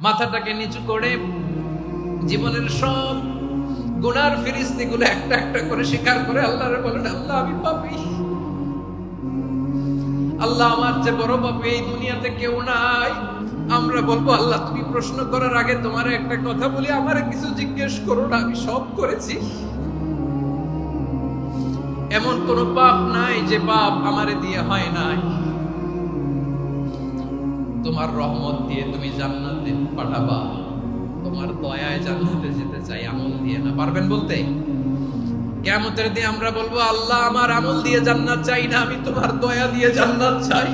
মাথাটাকে নিচু করে জীবনের সব গুনার ফিরিস্তিগুলো একটা একটা করে স্বীকার করে আল্লাহরে বলেন, আল্লাহ আমি পাপী, আল্লাহ আমার যে বড় পাপী এই দুনিয়াতে কেউ নাই। আমরা বলবো, আল্লাহ তুমি প্রশ্ন করার আগে তোমার একটা কথা বলি, আমারে কিছু জিজ্ঞেস করো না, আমি সব করেছি। এমন কোন পাপ নাই যে পাপ আমারে দিয়ে হয় নাই। তোমার রহমত দিয়ে তুমি জান্নাতে পাঠাবা, তোমার দয়ায় জান্নাতে যেতে চাই, আমল দিয়ে না। পারবেন বলতে? কিয়ামতের দিন আমরা বলবো, আল্লাহ আমার আমল দিয়ে জান্নাত চাই না, আমি তোমার দয়া দিয়ে জান্নাত চাই।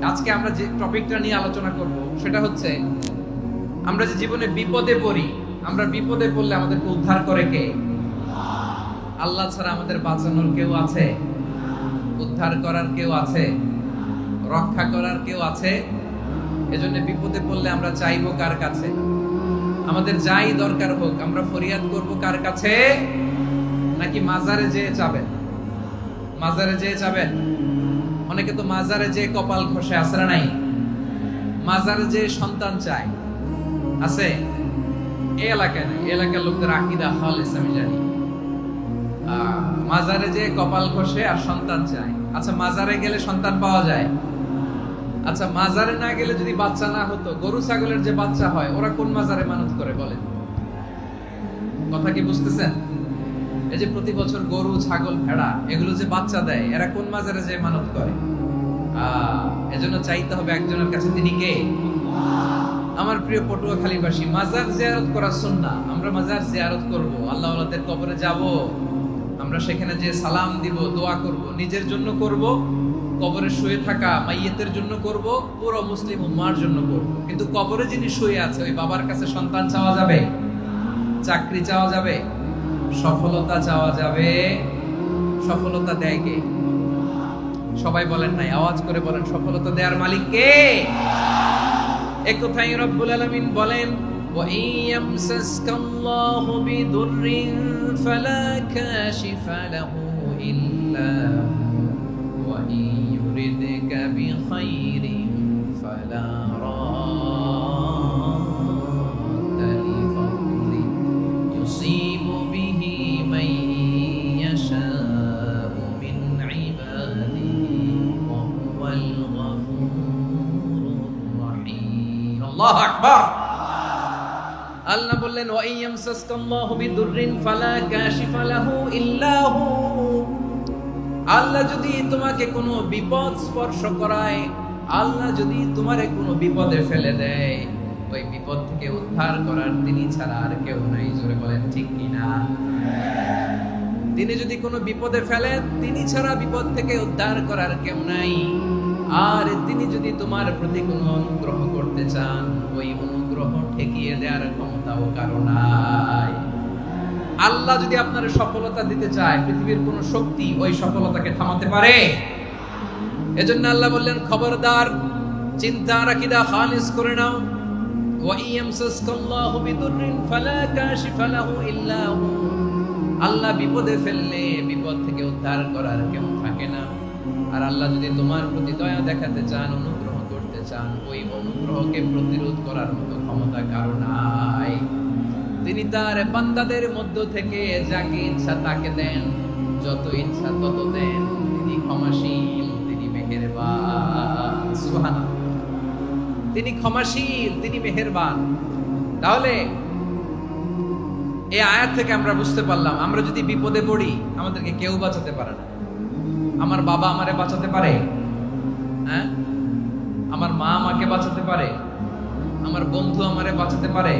আজকে আমরা যে টপিকটা নিয়ে আলোচনা করব সেটা হচ্ছে, আমরা যে জীবনে বিপদে পড়ি, আমরা বিপদে পড়লে আমাদেরকে উদ্ধার করে কে? আল্লাহ ছাড়া আমাদের বাঁচানোর কেউ আছে? উদ্ধার করার কেউ আছে? রক্ষা করার কেউ আছে? এজন্য বিপদে পড়লে আমরা চাইবো কার কাছে? আমাদের যাই দরকার হোক আমরা ফরিয়াদ করব কার কাছে? নাকি মাজারে যেয়ে চাবেন? মাজারে যেয়ে চাবেন? অনেকে তো মাজারে যেয়ে কপাল ঘষে, আসরা নাই? মাজারে যেয়ে সন্তান চায়, আছে? এই এলাকায় নাই, এই এলাকার লোকদের আকীদা খালিস আমি জানি। মাজারে যে কপাল ঘষে আর সন্তান চায়। আচ্ছা, মাজারে গেলে সন্তান পাওয়া যায়? আচ্ছা, মাজারে না গেলে যদি বাচ্চা না হতো, গরু ছাগলের যে বাচ্চা হয় ওরা কোন মাজারে মানত করে বলেন? কথা কি বুঝতেছেন? এই যে প্রতি বছর গরু ছাগল ভেড়া এগুলো যে বাচ্চা দেয়, এরা কোন মাজারে যে মানত করে? এজন্য চাইতে হবে একজনের কাছে, তিনি কে? আমার প্রিয় পটুয়াখালীবাসী, মাজার জিয়ারত করা সুন্নাহ। আমরা মাজার জিয়ারত করব, আল্লাহ ওয়ালাদের কবরে যাব, আমরা সেখানে যে সালাম দিব, দোয়া করব, নিজের জন্য করব, কবরে শুয়ে থাকা মাইয়েতের জন্য করব, পুরো মুসলিম উম্মার জন্য করব। কিন্তু কবরে যিনি শুয়ে আছে ওই বাবার কাছে সন্তান চাওয়া যাবে? চাকরি চাওয়া যাবে? সফলতা চাওয়া যাবে? সফলতা দেয় কে? সবাই বলেন নাই, আওয়াজ করে বলেন, সফলতা দেওয়ার মালিক কে? এক কথাই রব্বুল আলামিন বলেন, ওয়া ইয়ামসাসকাল্লাহু বিদুররিন ফালা কাশিফা লাহু ইল্লা ওয়া ইয়ুরিদকা বিখাইরিন ফালা রাদ্দা লিফাদলি ইউসিবু বিহি মান ইয়াশাউ মিন ইবাদিহি ওয়া হুয়াল গফুরুর রহিম। আল্লাহু আকবার। আল্লাহ বললেন, ওয়া ইয়ামসাসকাল্লাহু বিদুররিন ফালা কাশিফা লাহু ইল্লা হু। আল্লাহ যদি তোমাকে কোনো বিপদ স্পর্শ করায়, আল্লাহ যদি তোমারে কোনো বিপদে ফেলে দেয়, ওই বিপদ থেকে উদ্ধার করার তিনি ছাড়া আর কেউ নাই। জোরে বলেন ঠিক কিনা? তিনি যদি কোনো বিপদে ফেলেন, তিনি ছাড়া বিপদ থেকে উদ্ধার করার কেউ নাই। আর তিনি যদি তোমার প্রতি কোনো অনুগ্রহ করতে চান, ওই অনুগ্রহ ঠেকিয়ে দেওয়ার ক্ষমতাও কারো নাই। আল্লাহ যদি আপনার সফলতা দিতে চায়, পৃথিবীর কোন শক্তি ওই সফলতাকে থামাতে পারে? এজন্য আল্লাহ বললেন, খবরদার, চিন্তা রাখিদা খালিস করে নাও। ওয়া ইয়ামসাসকাল্লাহু বিদুররিন ফালা কাশিফা লাহু ইল্লা হু। আল্লাহ বিপদে ফেললে বিপদ থেকে উদ্ধার করার কেউ থাকে না। আর আল্লাহ যদি তোমার প্রতি দয়া দেখাতে চান, অনুগ্রহ করতে চান, ওই অনুগ্রহকে প্রতিরোধ করার মতো ক্ষমতা কারো নাই। তিনি তার বান্দাদের মধ্য থেকে যাকে ইচ্ছা তাকে দেন, যত ইচ্ছা তত দেন। তিনি ক্ষমাশীল, তিনি মেহেরবান। সুবহানাল্লাহ। তিনি ক্ষমাশীল, তিনি মেহেরবান। তাহলে এই আয়াত থেকে আমরা বুঝতে পারলাম, আমরা যদি বিপদে পড়ি আমাদেরকে কেউ বাঁচাতে পারে না। আমার বাবা আমারে বাঁচাতে পারে? হ্যাঁ? আমার মা আমাকে বাঁচাতে পারে? আমার বন্ধু আমারে বাঁচাতে পারে?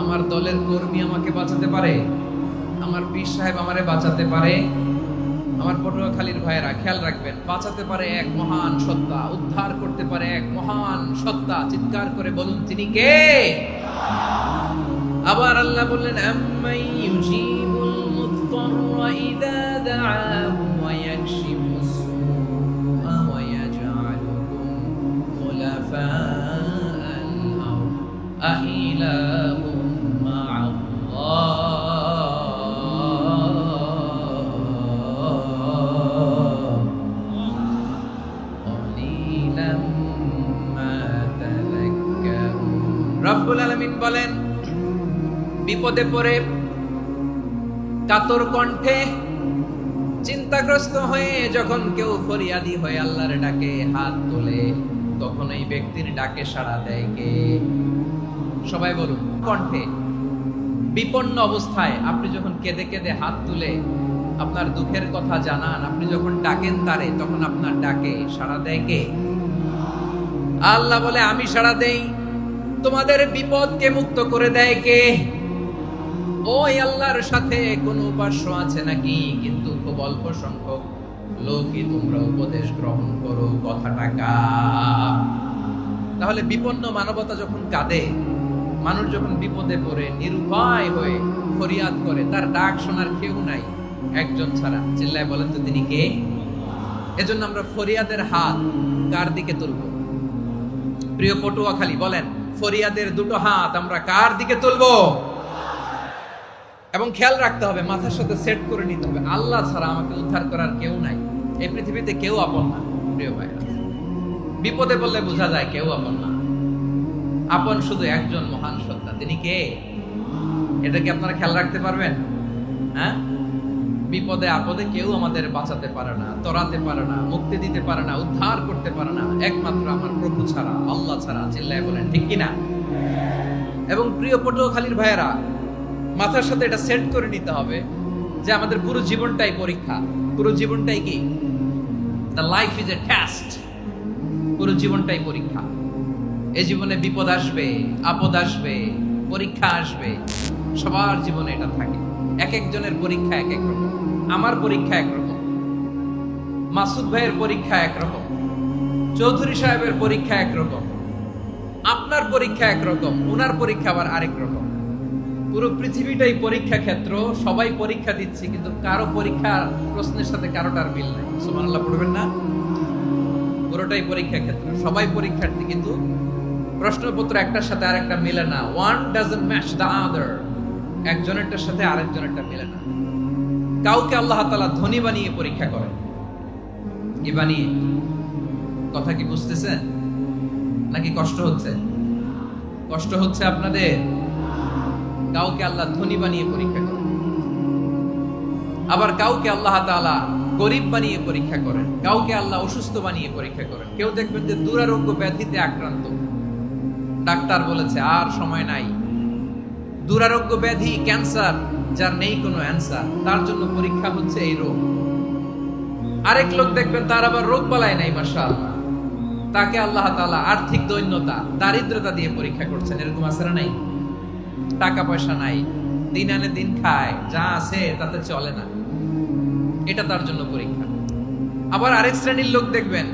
আমার দলের কর্মী আমাকে বাঁচাতে পারে? আমার পীর সাহেব আমারে বাঁচাতে পারে? আমার পটুয়াখালীর ভাইয়েরা খেয়াল রাখবেন, বাঁচাতে পারে এক মহান সত্তা, উদ্ধার করতে পারে এক মহান সত্তা। চিৎকার করে বলুন, তিনি কে? আবার আল্লাহ বললেন, আম্মাই ইউজিবুল মুযতাররা ইযা দাআহু ওয়া ইয়াকশিফুস সুআ ওয়া ইয়াজআলুকুম খুলাফাআল আরদ আইলাহুম রব্বুল আলামিন বলেন, বিপদে পড়ে কাতর কণ্ঠে চিন্তাগ্রস্ত হয়ে যখন কেউ ফরিয়াদি হয়ে আল্লাহর ডাকে হাত তোলে, তখন এই ব্যক্তির ডাকে সাড়া দেয় কে? সবাই বলুন। কণ্ঠে বিপন্ন অবস্থায় আপনি যখন কেঁদে কেঁদে হাত তুলে আপনার দুঃখের কথা জানান, আপনি যখন ডাকেন তারে, তখন আপনার ডাকে সাড়া দেয় কে? আল্লাহ বলে, আমি সাড়া দেই। তোমাদের বিপদকে মুক্ত করে দেয় কে? ওই আল্লাহর সাথে কোন উপাস্য আছে নাকি? কিন্তু খুব অল্প সংখ্যক লোকই তোমরা উপদেশ গ্রহণ করো। কথাটা কার? তাহলে বিপন্ন মানবতা যখন কাঁদে, মানুষ যখন বিপদে পড়ে নিরুপায় হয়ে ফরিয়াদ করে, তার ডাক শোনার কেউ নাই একজন ছাড়া। চিল্লায় বলেন তো, তিনি কে? এজন্য আমরা ফরিয়াদের হাত কার দিকে তুলব? প্রিয় পটুয়াখালী, বলেন, ফরিয়াদের দুটো হাত আমরা কার দিকে তুলব? এবং খেয়াল রাখতে হবে, মাথার সাথে সেট করে নিতে হবে, আল্লাহ ছাড়া আমাকে উদ্ধার করার কেউ নাই। এই পৃথিবীতে কেউ আপন না। প্রিয় ভাইরা, বিপদে বললে বোঝা যায় কেউ আপন না। আপন শুধু একজন মহান সত্তা, তিনি কে? এটা কি আপনারা খেয়াল রাখতে পারবেন? হ্যাঁ, বিপদে আপদে কেউ আমাদের বাঁচাতে পারে না, তরাতে পারে না, মুক্তি দিতে পারে না, উদ্ধার করতে পারে না, একমাত্র আমার প্রভু ছাড়া, আল্লাহ ছাড়া। চিল্লায় বলেন ঠিক কিনা? এবং প্রিয় পটুয়াখালীর ভাইয়েরা, মাথার সাথে এটা সেট করে নিতে হবে যে আমাদের পুরো জীবনটাই পরীক্ষা। পুরো জীবনটাই কি? The life is a test. পুরো জীবনটাই পরীক্ষা। এই জীবনে বিপদ আসবে, আপদ আসবে, পরীক্ষা আসবে, সবার জীবনে এটা থাকে। এক একজনের পরীক্ষা এক এক রকম। আমার পরীক্ষা একরকম, মাসুদ ভাইয়ের পরীক্ষা একরকম, চৌধুরী সাহেবের পরীক্ষা একরকম, আপনার পরীক্ষা একরকম, উনার পরীক্ষা আবার আরেক রকম। পুরো পৃথিবীটাই পরীক্ষা ক্ষেত্র, সবাই পরীক্ষা দিচ্ছে, কিন্তু কারো পরীক্ষা প্রশ্নের সাথে কারোটার মিল নাই। সুবহানাল্লাহ পড়বেন না? পুরোটাই পরীক্ষা ক্ষেত্র, সবাই পরীক্ষার্থী, কিন্তু প্রশ্নপত্র একটার সাথে আরেকটা মিলে না। One doesn't match the other. একজনেরটার সাথে আরেকজনেরটা মিলে না। কাউকে আল্লাহ তাআলা ধনী বানিয়ে পরীক্ষা করেন। কি বানিয়ে? কথা কি বুঝতেছেন নাকি কষ্ট হচ্ছে? কষ্ট হচ্ছে আপনাদের? কাউকে আল্লাহ ধনী বানিয়ে পরীক্ষা করেন, আবার কাউকে আল্লাহ তাআলা গরিব বানিয়ে পরীক্ষা করেন, কাউকে আল্লাহ অসুস্থ বানিয়ে পরীক্ষা করেন। কেউ দেখবেন যে দুরারোগ্য ব্যাধিতে আক্রান্ত, ডাক্তার বলেছে আর সময় নাই, দুরারোগ্য ব্যাধি, ক্যান্সার, যার নেই কোনো অ্যান্সার, তার জন্য পরীক্ষা হচ্ছে এই রোগ। আরেক লোক দেখবেন তার আবার রোগ বালাই নাই, মাশাআল্লাহ, তাকে আল্লাহ তাআলা আর্থিক দৈন্যতা, দারিদ্রতা দিয়ে পরীক্ষা করছেন। এরকম আছে না? নাই? টাকা পয়সা নাই, দিন আনে দিন খায়, যা আছে তাতে চলে না, এটা তার জন্য পরীক্ষা। আবার আরেক শ্রেণীর লোক দেখবেন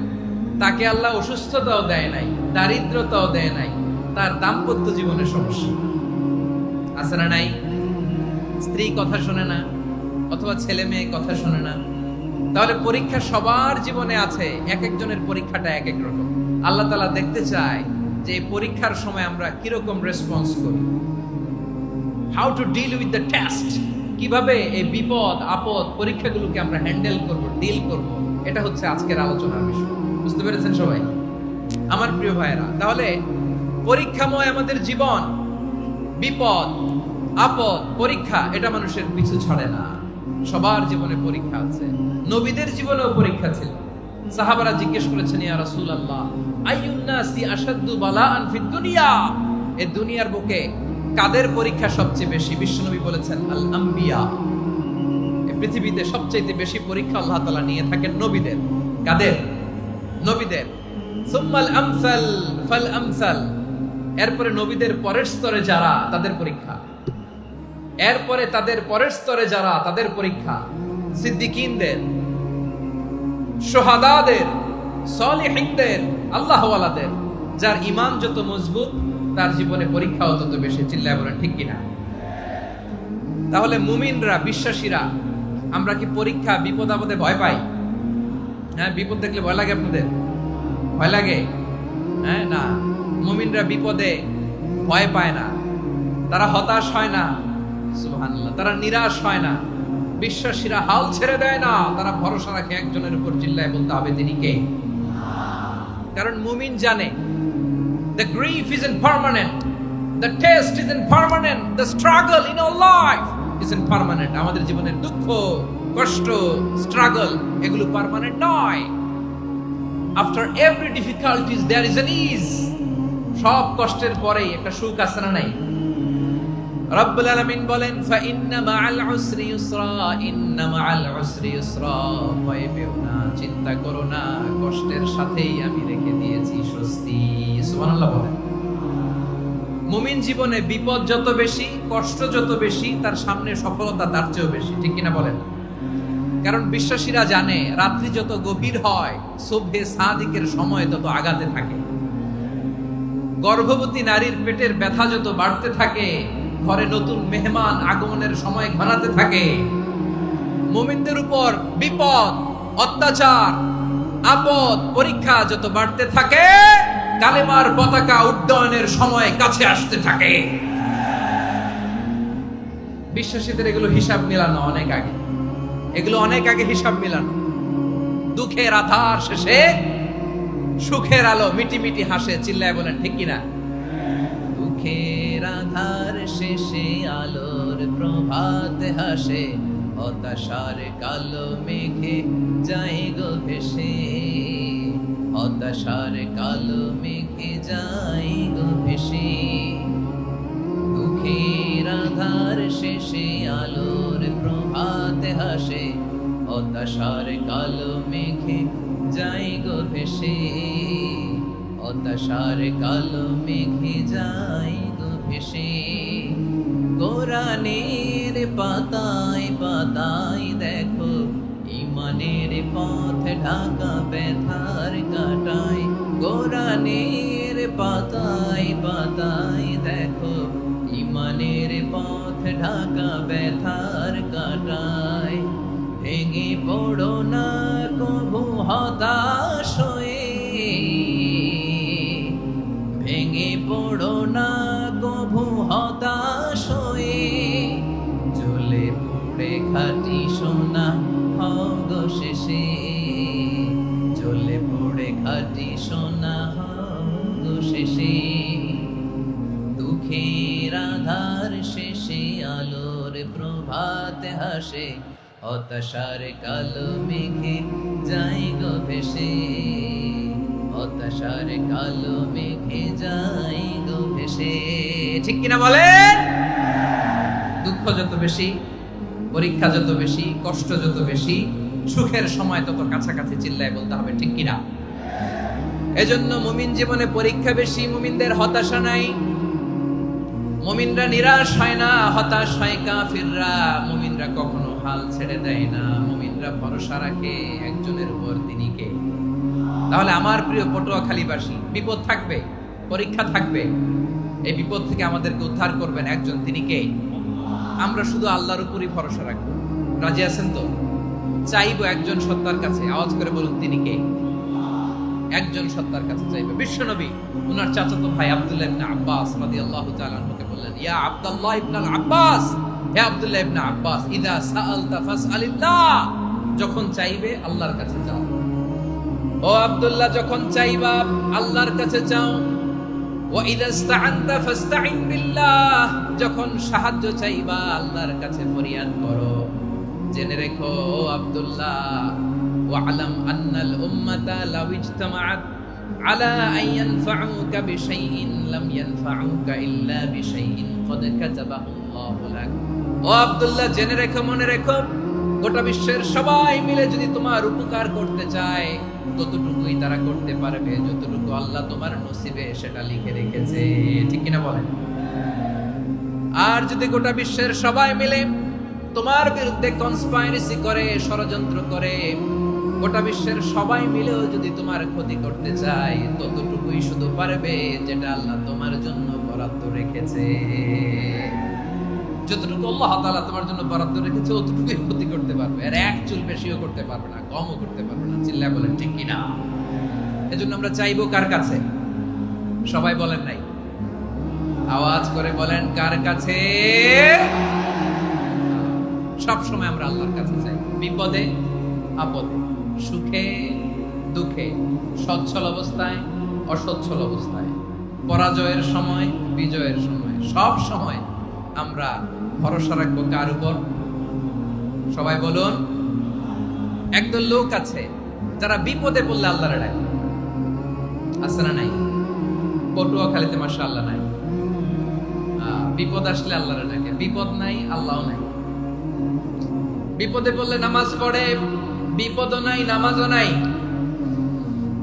তাকে আল্লাহ অসুস্থতাও দেয় নাই, দারিদ্রতাও দেয় নাই, তার দাম্পত্য জীবনের সমস্যা আছে না? নাই? স্ত্রী কথা শোনে না, অথবা ছেলে মেয়ে কথা শোনে না। তাহলে পরীক্ষা সবার জীবনে আছে, এক একজনের পরীক্ষাটা এক এক রকম। আল্লাহ তাআলা দেখতে চায় যে এই পরীক্ষার সময় আমরা কিরকম রেসপন্স করি, how to deal with the test, কিভাবে এই বিপদ আপদ পরীক্ষাগুলোকে আমরা হ্যান্ডেল করব, ডিল করব। এটা হচ্ছে আজকের আলোচনার বিষয়। বুঝতে পেরেছেন সবাই আমার প্রিয় ভাইয়েরা? তাহলে পরীক্ষাময় আমাদের জীবন, বিপদ আপদ পরীক্ষা, এটা মানুষের পিছু ছাড়ে না। সবার জীবনে পরীক্ষা আছে। নবীদের জীবনেও পরীক্ষা ছিল। সাহাবারা জিজ্ঞেস করেছেন, ইয়া রাসূলুল্লাহ, আইয়ুন নাসি আশাদ্দু বালাআন ফিদ দুনিয়া, এই দুনিয়ার বুকে কাদের পরীক্ষা সবচেয়ে বেশি? বিশ্বনবী বলেছেন, আল আম্বিয়া। এই পৃথিবীতে সবচেয়ে বেশি পরীক্ষা আল্লাহ তাআলা নিয়ে থাকেন নবীদের। কাদের? নবীদের। সুম্মাল আমসাল ফাল আমসাল, এরপরে নবীদের পরের স্তরে যারা, তাদের পরীক্ষা। এরপরে তাদের পরের স্তরে যারা, তাদের পরীক্ষা। সিদ্দিকিনদের, শুহাদাদের, সলিহিনদের, আল্লাহওয়ালাদের। যার ঈমান যত মজবুত, তার জীবনে পরীক্ষাও তত বেশি। চিল্লায় বলেন ঠিক কিনা? তাহলে মুমিনরা, বিশ্বাসীরা, আমরা কি পরীক্ষা বিপদ আপদে ভয় পাই? হ্যাঁ, বিপদ দেখলে ভয় লাগে আপনাদের? ভয় লাগে? হ্যাঁ, না, মুমিনরা বিপদে ভয় পায় না, তারা হতাশ হয় না, সুবহানাল্লাহ, তারা নিরাশ হয় না। বিশ্বাসীরা হাল ছেড়ে দেয় না, তারা ভরসা রাখে একজনের উপর। চিল্লায় বলতে হবে তিনি কে? কারণ মুমিন জানে the grief isn't permanent, the test isn't permanent, the struggle in our life isn't permanent. আমাদের জীবনের দুঃখ, কষ্ট, স্ট্রাগল, এগুলো পার্মানেন্ট নয়। after every difficulties there is an ease. সব কষ্টের পরেই একটা সুখ আছে না? নাই? রব্বুল আলামিন বলেন, ফা ইন্না মাআল উসরি ইউসরা, ইন্না মাআল উসরি ইউসরা, ভয় পেও না, চিন্তা করো না, কষ্টের সাথেই আমি রেখে দিয়েছি স্বস্তি। সুবহানাল্লাহ বলেন। মুমিন জীবনে বিপদ যত বেশি, কষ্ট যত বেশি, তার সামনে সফলতা তার চেয়েও বেশি। ঠিক কিনা বলেন? কারণ বিশ্বাসীরা জানে রাত্রি যত গভীর হয়, সুবহে সাদিকের সময় তত আগাতে থাকে। গর্ভবতী নারীর পেটের ব্যথা যত বাড়তে থাকে, ঘরে নতুন মেহমান আগমনের সময় ঘনাতে থাকে। মুমিনদের উপর বিপদ, অত্যাচার, আপদ, পরীক্ষা যত বাড়তে থাকে, কালেমার পতাকা উড্ডয়নের সময় কাছে আসতে থাকে। বিশ্বাসীদের এগুলো হিসাব মিলানো অনেক আগে, এগুলো অনেক আগে হিসাব মিলানো। দুঃখের আধার শেষে সুখের আলো মিটি মিটি হাসে। চিল্লায় বলেন ঠিক কিনা? আধার শেষে আলোর প্রভাত হাসে, হতাশার কালো মেঘে যায় গো ভেসে, হতাশার কালো মেঘে যায় গো ভেসে। দুঃখের আধার শেষে আলোর প্রভাত হাসে, হতাশার কালো মেঘে যায় গো ভেসে, হতাশার কালো মেঘে যায় গো ভেসে। কোরআনের পাতায় পাতায় দেখো ইমানের পথ ঢাকা ব্যথার কাটায়, কোরআনের পাতায় পাতায় দেখো ইমানের পথ ঢাকা ব্যথার কাটায়। ভেঙে পড়ো না কভু হতাশ হয়ে, ভেঙে পড়ো না কভু হতাশ হয়ে, জ্বলে পুড়ে খাঁটি সোনা হও গো শেষে, জ্বলে পুড়ে খাঁটি সোনা হও গো শেষে। দুঃখের আধার শেষে আলোর প্রভাত হাসে, হতাশার কালো মেঘে যায় গো ভেসে, হতাশার কালো মেঘে যায় গো ভেসে। ঠিক কিনা বলেন? দুঃখ যত বেশি, পরীক্ষা যত বেশি, কষ্ট যত বেশি, সুখের সময় তত কাছাকাছি চিল্লায় বলতে হবে, ঠিক কিনা? এজন্য মুমিন জীবনে পরীক্ষা বেশি, মুমিনদের হতাশা নাই। মুমিনরা নিরাশ হয় না, হতাশ হয় কাফিররা। মুমিনরা কখনো হাল ছেড়ে দেয় না, মুমিনরা ভরসা রাখে একজনের উপর, তিনি কে? তাহলে আমার প্রিয় পটুয়াখালীবাসী, বিপদ থাকবে, পরীক্ষা থাকবে, এই বিপদ থেকে আমাদেরকে উদ্ধার করবেন একজন, তিনি কে? আমরা শুধু আল্লাহর উপরই ভরসা রাখবো। রাজি আছেন তো? চাইবো একজন সত্তার কাছে, আওয়াজ করে বলুন তিনি কে? একজন সত্তার কাছে চাইবে। বিশ্বনবী ওনার চাচাতো ভাই আব্দুল্লাহ ইবনে আব্বাস রাদিয়াল্লাহু তাআলা আনহুকে বললেন, ইয়া আব্দুল্লাহ ইবনে আব্বাস, হে আব্দুল্লাহ ইবনে আব্বাস, ইদা সাআলতা ফাসআলিল্লাহ, যখন চাইবে আল্লাহর কাছে যাও। ও আব্দুল্লাহ, যখন চাইবা আল্লাহর কাছে চাও। ওয়া ইদা ইসতাআনতা ফাসতাইন বিল্লাহ, যখন সাহায্য চাইবা আল্লাহর কাছে ফরিয়াদ করো। জেনে রেখো ও আব্দুল্লাহ, ওয়া'লাম আন্নাল উম্মাতা লাউ ইজতামাআত আলা আন ইয়ানফাউকা বিশাইইন লাম ইয়ানফাউকা ইল্লা বিশাইইন ক্বাদ কাতাবাহু আল্লাহু লাক। ও আব্দুল্লাহ, জেনে রেখো, মনে রেখো, গোটা বিশ্বের সবাই মিলে যদি তোমার উপকার করতে চায়, ততটুকুই তারা করতে পারবে যতটুকু আল্লাহ তোমার নসিবে সেটা লিখে রেখেছে। ঠিক কিনা বলেন? আর যদি গোটা বিশ্বের সবাই মিলে তোমার বিরুদ্ধে কনস্পাইরেসি করে, ষড়যন্ত্র করে, গোটা বিশ্বের সবাই মিলেও যদি তোমার ক্ষতি করতে চায়, ততটুকুই শুধু পারবে যেটা আল্লাহ তোমার জন্য বরাদ্দ রেখেছে। যতটুকু আল্লাহ তাআলা তোমার জন্য বরাদ্দ রেখেছে ততটুকুই ক্ষতি করতে পারবে, আর এক চুল বেশিও করতে পারবে না, কমও করতে পারবে না। চিল্লায় বলেন ঠিক কিনা? এজন্য আমরা চাইবো কার কাছে? সবাই বলেন নাই, আওয়াজ করে বলেন কার কাছে? সব সময় আমরা আল্লাহর কাছে চাই, বিপদে আপদে, সুখে দুঃখে, সচ্ছল অবস্থায় অসচ্ছল অবস্থায়, পরাজয়ের সময় বিজয়ের সময়, সব সময় আমরা ভরসা রাখবো কার উপর? সবাই বলুন। একদল লোক আছে যারা বিপদে পড়লে আল্লাহরে ডাকে, আছে না নাই? পটুয়াখালীতে মাশাআল্লাহ নাই। বিপদ আসলে আল্লাহরে ডাকে, বিপদ নাই আল্লাহও নাই। বিপদে পড়লে নামাজ পড়ে, বিপদও নাই নামাজও নাই।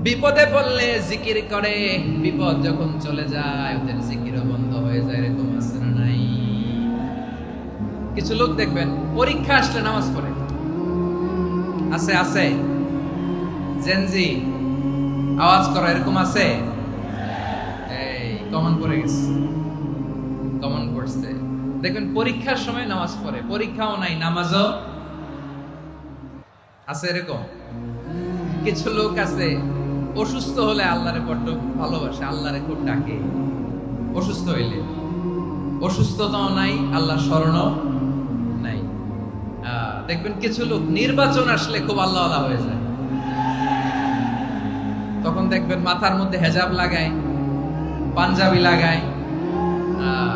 বিপদে পড়লে জিকির করে, বিপদ যখন চলে যায় ওদের জিকিরও বন্ধ হয়ে যায়। এরকম আছে না নাই? কিছু লোক দেখবেন পরীক্ষা আসলে নামাজ পড়ে, আছে আছে। জেনজি আওয়াজ করো, এরকম আছে? এই কমন পড়ে গেছে, কমন পড়ছে। দেখবেন পরীক্ষার সময় নামাজ পড়ে, পরীক্ষাও নাই নামাজও আছে। এরকম কিছু লোক আছে অসুস্থ হলে আল্লাহরে বড্ড ভালোবাসে, আল্লাহরে খুব ডাকে। অসুস্থ হইলে অসুস্থতাও নাই, আল্লাহ স্মরণও নাই। দেখবেন কিছু লোক নির্বাচন আসলে খুব আল্লাহওয়ালা হয়ে যায়। তখন দেখবেন মাথার মধ্যে হেজাব লাগায়, পাঞ্জাবি লাগায়,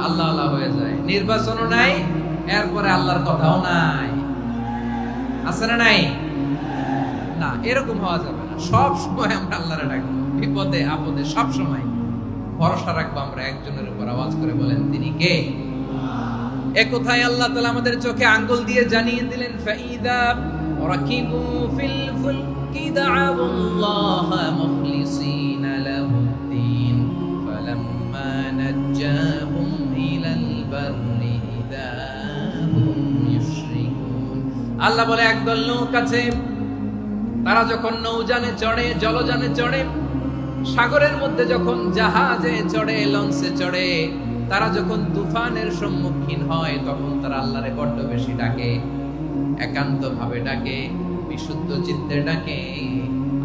আল্লাহ আল্লাহ হয়ে যায়, নির্বাচনও নাই, এরপরে আল্লাহর কথাও নাই। আছে না নাই? না, এরকম হওয়া যাবে না। সব সময় আমরা আল্লাহরে ডাকবো, বিপদে আপদে সব সময় ভরসা রাখবো আমরা একজনের উপর। আওয়াজ করে বলেন, তিনি কে? এ কথায় আল্লাহ তাআলা আমাদের চোখে আঙ্গুল দিয়ে জানিয়ে দিলেন, ফাইদা রাকিবু ফিল ফুলকি দা'আবুল্লাহা মুখলিসিনা লাহুদ্দিন ফালাম্মা নাজ্জাহুম ইলাল বাররি ইযা হুম ইউশরিকুন। আল্লাহ বলে, একদল লোক আছে, তারা যখন নৌযানে চড়ে, জলযানে চড়ে, সাগরের মধ্যে যখন জাহাজে চড়ে, লঞ্চে চড়ে, তারা যখন তুফানের সম্মুখীন হয়, তখন তারা আল্লাহরে বড্ড বেশি ডাকে, একান্ত ভাবে ডাকে, বিশুদ্ধ চিত্তে ডাকে।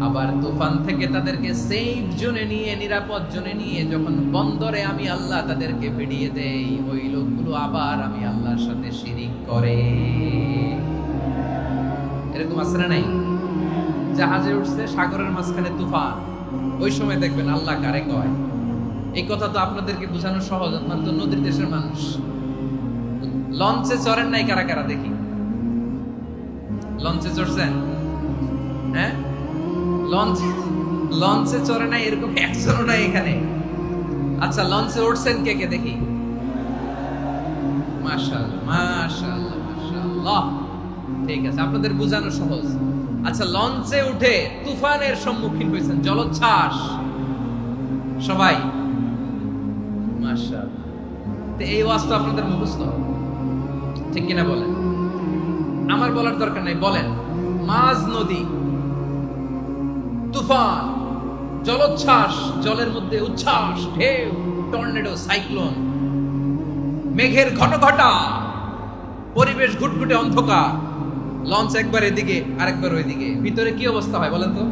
আবার তুফান থেকে তাদেরকে সেফ জোনে নিয়ে, নিরাপদ জোনে নিয়ে যখন বন্দরে আমি আল্লাহ তাদেরকে ফিরিয়ে দেই, ওই লোকগুলো আবার আমি আল্লাহর সাথে শিরিক করে। এরকম আছে না নাই? জাহাজে উঠছে, সাগরের মাঝখানে তুফান, ওই সময় দেখবেন আল্লাহ কারে কয়। এই কথা তো আপনাদেরকে বোঝানো সহজ, আপনার তো নদীর দেশের মানুষ। লঞ্চে চড়েন নাই কারা কারা দেখি? লঞ্চে চড়ছেন? হ্যাঁ, লঞ্চে চড়ে নাই এরকম একজনও নাই এখানে। আচ্ছা, লঞ্চে উঠছেন কে কে দেখি? মাশাআল্লাহ, মাশাআল্লাহ, মাশাআল্লাহ। ঠিক আছে, আপনাদের বোঝানো সহজ। আচ্ছা, লঞ্চে উঠে তুফানের সম্মুখীন হয়েছেন, জলোচ্ছ্বাস, সবাই? মাশাআল্লাহ। তো এই ওয়াজ তো আপনাদের মুখস্থ, ঠিক কিনা বলেন? আমার বলার দরকার নাই, বলেন। মাঝ নদী, তুফান, জলোচ্ছ্বাস, জলের মধ্যে উচ্ছ্বাস, ঢেউ, টর্নেডো, সাইক্লোন, মেঘের ঘনঘটা, পরিবেশ ঘুটঘুটে অন্ধকার, লঞ্চ একবার এদিকে আরেকবার ওইদিকে, ভিতরে কি অবস্থা হয় বলেন তো?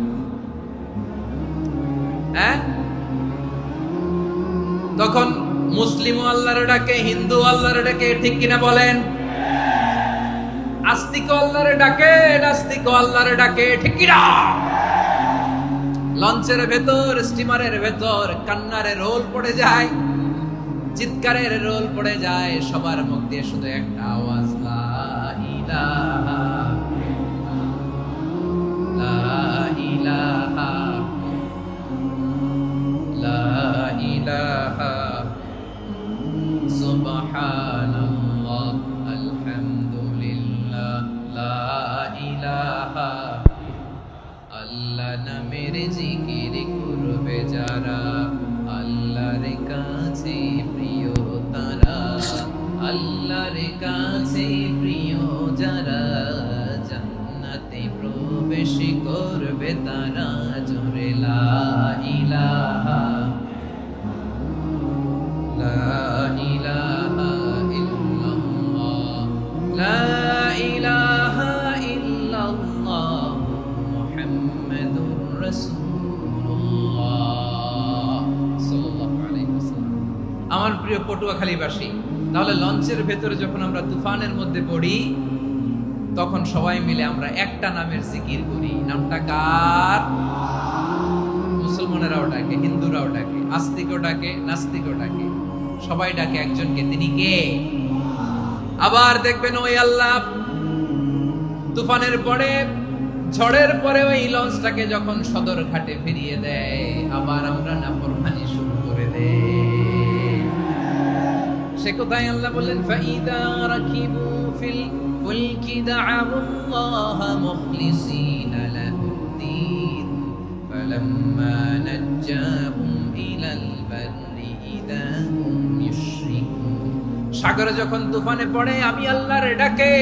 হ্যাঁ, তখন মুসলিম আল্লাহর ডাকে, হিন্দু আল্লাহর ডাকে, ঠিক কিনা বলেন? আস্তিক আল্লাহর ডাকে, নাস্তিক আল্লাহর ডাকে, ঠিক কিনা? লঞ্চের ভেতর, স্টিমারের ভেতর কান্নারে রোল পড়ে যায়, চিৎকারের রোল পড়ে যায়, সবার মুখ দিয়ে শুধু একটা আওয়াজ, লা ইলাহা, লা ইলাহা, লা ইলাহা, সুবহানাল্লাহ, আলহামদুলিল্লাহ, লা ইলাহা। আল্লাহ নামের জিকির করবে যারা, আল্লাহর কাছে প্রিয় তারা, আল্লাহর কাছে প্রিয় যারা, জান্নাতে প্রবেশ করবে তারা, জোরে লা ইলাহা, লা ইলাহা ইল্লাল্লাহ, লা ইলাহা ইল্লাল্লাহ, মুহাম্মাদুর রাসূলুল্লাহ সাল্লাল্লাহু আলাইহি ওয়াসাল্লাম। আমার প্রিয় পটুয়াখালীবাসী, তাহলে লঞ্চের ভেতরে যখন আমরা তুফানের মধ্যে পড়ি, তখন সবাই মিলে আমরা একটা নামের জিকির করি। নামটা কার? মুসলমানেরাও ডাকে, হিন্দুরাও ডাকে, আস্তিকও ডাকে, নাস্তিকও ডাকে, সবাই ডাকে একজনকে, তিনি কে? আবার দেখবেন ওই আল্লাহ তুফানের পরে, ঝড়ের পরে ওই লঞ্চটাকে যখন সদর ঘাটে ফিরিয়ে দেয়, আবার আমরা নাফরমানি শুরু করে দেই। সে কোথায় আল্লাহ বললেন, ফাইদা রাকিবু ফিল ফুলকি দা'আবুল্লাহা মুখলিসিনা লাহুদ্দিন ফালাম্মা নাজ্জাহুম ইলাল বাররি ইযা হুম ইউশরিকুন। সাগরে যখন তুফানে পড়ে আমি আল্লাহর ডাকে,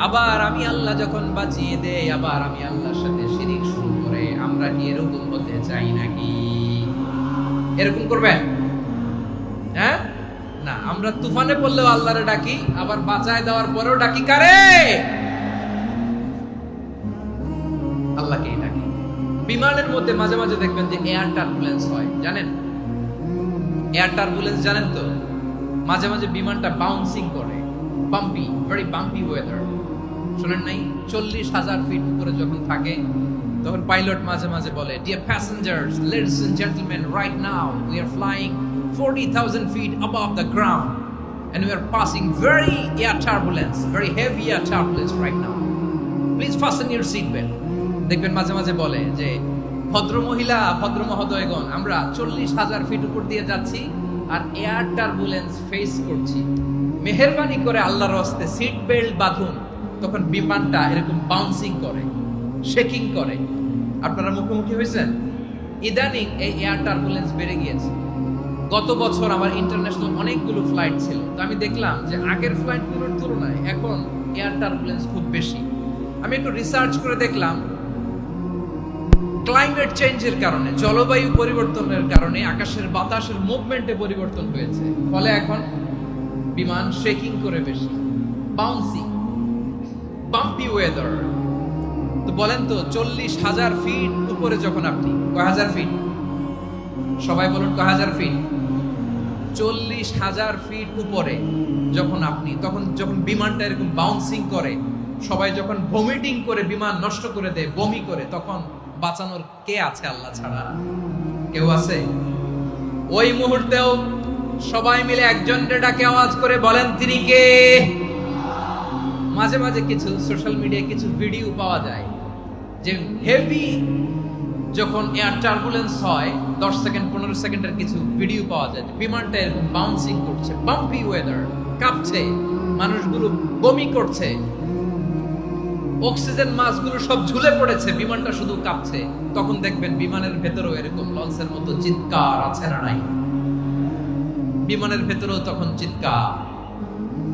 আবার আমি আল্লাহ যখন বাঁচিয়ে দেই, আবার আমি আল্লাহর সাথে শিরিক শুরু করে, আমরা কি এরকম হতে চাই নাকি? এরকম করবেন? হ্যাঁ, না, আমরা তুফানে পড়লেও আল্লাহরে ডাকি, আবার বাঁচায় দেওয়ার পরেও ডাকি কারে? আল্লাহকেই ডাকি। বিমানের মধ্যে মাঝে মাঝে দেখবেন যে এয়ার টার্বুলেন্স হয়, জানেন? এয়ার টার্বুলেন্স জানেন তো? মাঝে মাঝে বিমানটা বাউন্সিং করে, বাম্পি, ভেরি বাম্পি ওয়েদার। শোনেন নাই? 40,000 ফিট উপরে যখন থাকে, তখন পাইলট মাঝে মাঝে বলে, dear passengers, ladies and gentleman, right now we are flying 40,000 feet above the ground, and we are passing very heavy air turbulence right now. Please fasten your seat belt. দেখবেন মাঝে মাঝে বলে যে ভদ্র মহিলা, ভদ্র মহোদয়গণ, আমরা 40,000 ফিট উপর দিয়ে যাচ্ছি আর এয়ার টার্বুলেন্স ফেস করছি, মেহেরবানি করে আল্লাহর রাস্তে সিট বেল্ট বাঁধুন। তখন বিমানটা এরকম বাউন্সিং করে, শেকিং করে। আপনারা মুখোমুখি হয়েছেন? ইদানিং এই এয়ার টার্বুলেন্স বেড়ে গিয়েছে। গত বছর আমার ইন্টারন্যাশনাল অনেকগুলো ফ্লাইট ছিল, তো আমি দেখলাম যে আগের ফ্লাইটগুলোর তুলনায় এখন এয়ার টার্বুলেন্স খুব বেশি। আমি একটু রিসার্চ করে দেখলাম ক্লাইমেট চেঞ্জের কারণে, জলবায়ু পরিবর্তনের কারণে আকাশের বাতাসের মুভমেন্টে পরিবর্তন হয়েছে, ফলে এখন বিমান শেকিং করে বেশি, বাউন্সিং, বাম্পি ওয়েদার। তো বলেন তো 40,000 ফিট উপরে যখন আপনি, কয় হাজার ফিট, সবাই বলুন কয় হাজার ফিট, 40,000 ফিট উপরে যখন আপনি, তখন যখন বিমানটা এরকম বাউন্সিং করে, সবাই যখন ভমিটিং করে বিমান নষ্ট করে দেয়, বমি করে, তখন বাঁচানোর কে আছে আল্লাহ ছাড়া? কেউ আছে? ওই মুহূর্তেও সবাই মিলে একজনকে ডাকে আওয়াজ করে বলেন তিনি কে? মাঝে মাঝে কিছু সোশ্যাল মিডিয়ায় কিছু ভিডিও পাওয়া যায় যে হেভি যখন এয়ার টার্বুলেন্স হয় 10 সেকেন্ড 15 সেকেন্ডের কিছু ভিডিও পাওয়া যায়, বিমানটা এরকম বাউন্সিং করছে, বাম্পি ওয়েদার, কাঁপছে, মানুষগুলো বমি করছে, অক্সিজেন মাস্কগুলো সব ঝুলে পড়েছে, বিমানটা শুধু কাঁপছে। তখন দেখবেন বিমানের ভেতরেও এরকম লঞ্চের মতো চিৎকার আছে না নাই? বিমানের ভেতরেও তখন চিৎকার।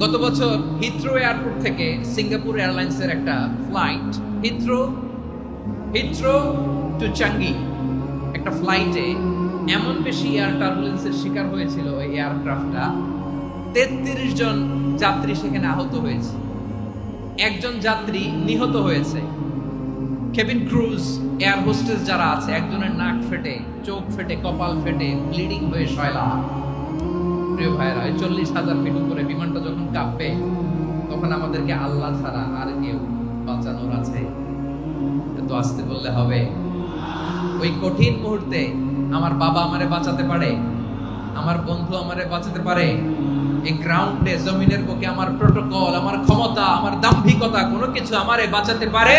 গত বছর হিথ্রো এয়ারপোর্ট থেকে সিঙ্গাপুর এয়ারলাইন্সের একটা ফ্লাইট, হিথ্রো টু চাঙ্গি, একটা ফ্লাইটে এমন বেশি এয়ার টার্বুলেন্সের শিকার হয়েছিল ওই এয়ারক্রাফটটা, 33 জন যাত্রী সেখানে আহত হয়েছে, একজন যাত্রী নিহত হয়েছে। কেবিন ক্রুজ, এয়ার হোস্টেস যারা আছে, একজনের নাক ফেটে, চোখ ফেটে, কপাল ফেটে, ব্লিডিং হয়ে শয়লা। প্রিয় ভাইরা, 40,000 ফিট উপরে বিমানটা যখন কাঁপবে, তখন আমাদেরকে আল্লাহ ছাড়া আর কেউ বাঁচানোর আছে? এত আসতে বললে হবে? ওই কঠিন মুহূর্তে আমার বাবা আমারে বাঁচাতে পারে, আমার বন্ধু আমারে বাঁচাতে পারে। এই গ্রাউন্ডে, জমিনের বুকে আমার প্রোটোকল, আমার ক্ষমতা, আমার দাম্ভিকতা কোনো কিছু আমারে বাঁচাতে পারে?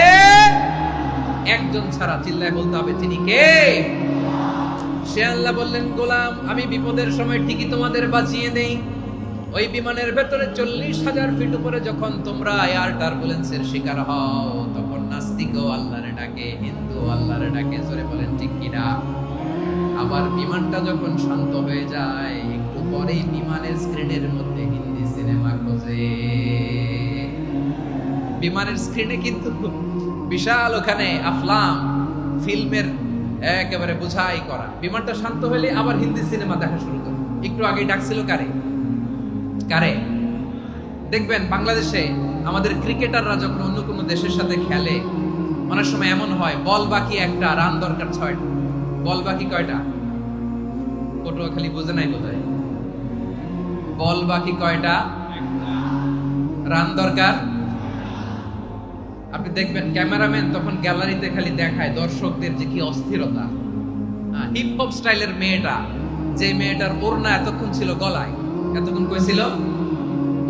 একজন ছাড়া, চিল্লায় বলতে হবে তিনি কে? সে আল্লাহ বললেন, গোলাম আমি বিপদের সময় ঠিকই তোমাদের বাঁচিয়ে দেই। ওই বিমানের ভেতরে 40,000 ফিট উপরে যখন তোমরা এয়ার টার্বুলেন্সের শিকার হও, তখন নাস্তিকও আল্লাহরে ডাকে, হিন্দু আল্লাহরে ডাকে, জোরে বলেন ঠিক কিনা? আবার বিমানটা যখন শান্ত হয়ে যায়, একটু পরেই বিমানের স্ক্রিনের মধ্যে হিন্দি সিনেমা খোঁজে। বিমানের স্ক্রিনে কিন্তু বিশাল ওখানে আফলাম ফিল্মের একেবারে বোঝাই করা। বিমানটা শান্ত হলে আবার হিন্দি সিনেমা দেখা শুরু করে। একটু আগেই ডাকছিল কারে? দেখবেন বাংলাদেশে আমাদের ক্রিকেটাররা যখন অন্য কোনো দেশের সাথে খেলে, অনেক সময় এমন হয় বল বাকি একটা, রান দরকার 6টা। বল বাকি কয়টা? পটুয়াখালী বোঝে নাই বোধহয়। বল বাকি কয়টা? রান দরকার। আপনি দেখবেন ক্যামেরাম্যান তখন গ্যালারিতে খালি দেখায় দর্শকদের যে কি অস্থিরতা। হিপ হপ স্টাইলের মেয়েটা, যে মেয়েটার ওড়না এতক্ষণ ছিল গলায়, এতক্ষণ কইছিল,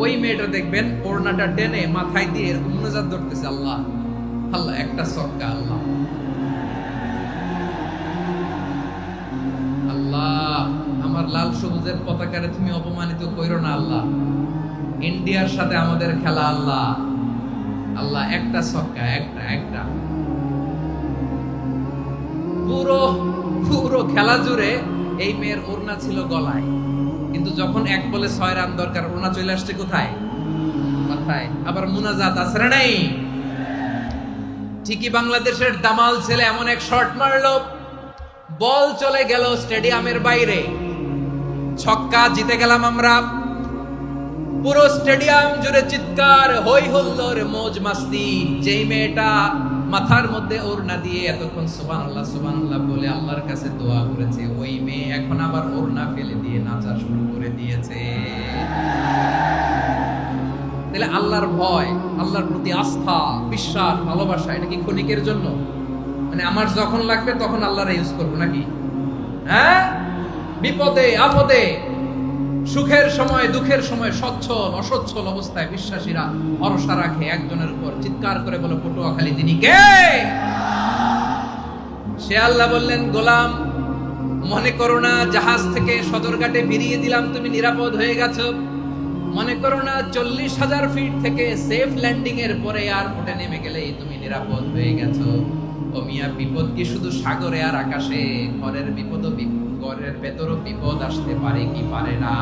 ওই মেয়েটা দেখবেন ওড়নাটা টেনে মাথায় দিয়ে এরকম মুনাজাত ধরতেছে, আল্লাহ আল্লাহ, একটা সক্কা, আল্লাহ আল্লাহ, আমার লাল সবুজের পতাকারে তুমি অপমানিত কইরো না আল্লাহ, ইন্ডিয়ার সাথে আমাদের খেলা আল্লাহ আল্লাহ, একটা সক্কা, একটা। পুরো খেলা জুড়ে এই মেয়ের ওড়না ছিল গলায়, কিন্তু যখন 1 বলে 6 রান দরকার, ওড়না চলে আসছে কোথায়? মাথায়। আবার মুনাজাত আছে না নাই? ঠিকই বাংলাদেশের দামাল ছেলে এমন এক শট মারলো, বল চলে গেল স্টেডিয়ামের বাইরে, ছক্কা, জিতে গেলাম আমরা। পুরো স্টেডিয়াম জুড়ে চিৎকার, হই হুল্লোড়, মৌজ মাস্তি। যেই মেয়েটা মাথার মধ্যে ওড়না দিয়ে এতক্ষণ সুবহানাল্লাহ সুবহানাল্লাহ বলে আল্লাহর কাছে দোয়া করেছে, ওই মেয়ে এখন আবার ওড়না ফেলে দিয়ে নাচা শুরু করে দিয়েছে। তাহলে আল্লাহর ভয়, আল্লাহর প্রতি আস্থা, বিশ্বাস, ভালোবাসা, এটা কি ক্ষণিকের জন্য? মানে আমার যখন লাগবে তখন আল্লাহর ইউজ করবো নাকি? হ্যাঁ, বিপদে আপদে, সুখের সময় দুঃখের সময় সচ্ছল অসচ্ছল অবস্থায় বিশ্বাসীরা ভরসা রাখে একজনের উপর। চিৎকার করে বলো পটুয়াখালী তিনি কে? সে আল্লাহ বললেন, গোলাম মনে করো না জাহাজ থেকে সদরঘাটে ফিরিয়ে দিলাম তুমি নিরাপদ হয়ে গেছো। মনে করো না 40,000 ফিট থেকে সেফ ল্যান্ডিং এর পরে এয়ারপোর্টে নেমে গেলেই তুমি নিরাপদ হয়ে গেছো। ও মিয়া, বিপদ কি শুধু সাগরে আর আকাশে? ঘরের বিপদও ঘরের ভেতরও বিপদ আসতে পারে কি পারে না?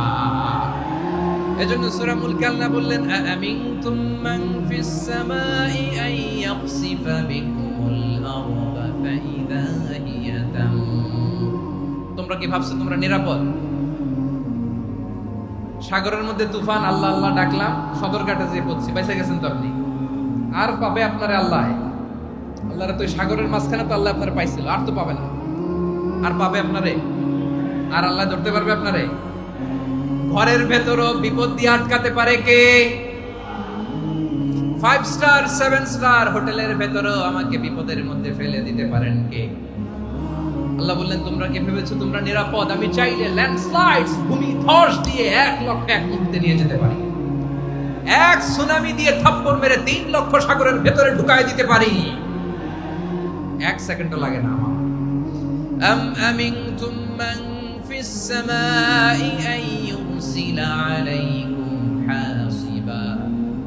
এজন্য সূরা মুলকে আল্লাহ বললেন, আমিনতুম মান ফিস সামাই আন ইয়াখসিফা বিকুমুল আরদা ফাইদা হিয়া তামুর। তোমরা কি ভাবছো তোমরা নিরাপদ? সাগরের মধ্যে তুফান, আল্লাহ আল্লাহ ডাকলাম, সদরঘাটে যেয়ে পড়ছি, বাইসে গেছেন তো আপনি। আর পাবে আপনারে আল্লাহ? আল্লাহর তো সাগরের মাঝখানে তো আল্লাহ আপনারে পাইছিল, আর তো পাবে না। আর পাবে আপনারে? আর আল্লাহ ধরতে পারবে আপনারে? ঘরের ভেতরও বিপদ দিয়ে আটকাতে পারে কে? 5 স্টার 7 স্টার হোটেলের ভেতরও আমাকে বিপদের মধ্যে ফেলে দিতে পারেন কে? আল্লাহ বললেন, তোমরা কি ভেবেছো তোমরা নিরাপদ? আমি চাইলে ল্যান্ডস্লাইডস, ভূমিধস দিয়ে 1 লক্ষ 1 মুহূর্তে নিয়ে যেতে পারি। এক সুনামি দিয়ে থাপ্পড় মেরে 3 লক্ষ সাগরের ভেতরে ঢুকায় দিতে পারি। 1 সেকেন্ডও লাগে না আমার। আম আমিনতুম মান ফিস সামাই আন ইউরসিলা আলাইকুম হাসিবা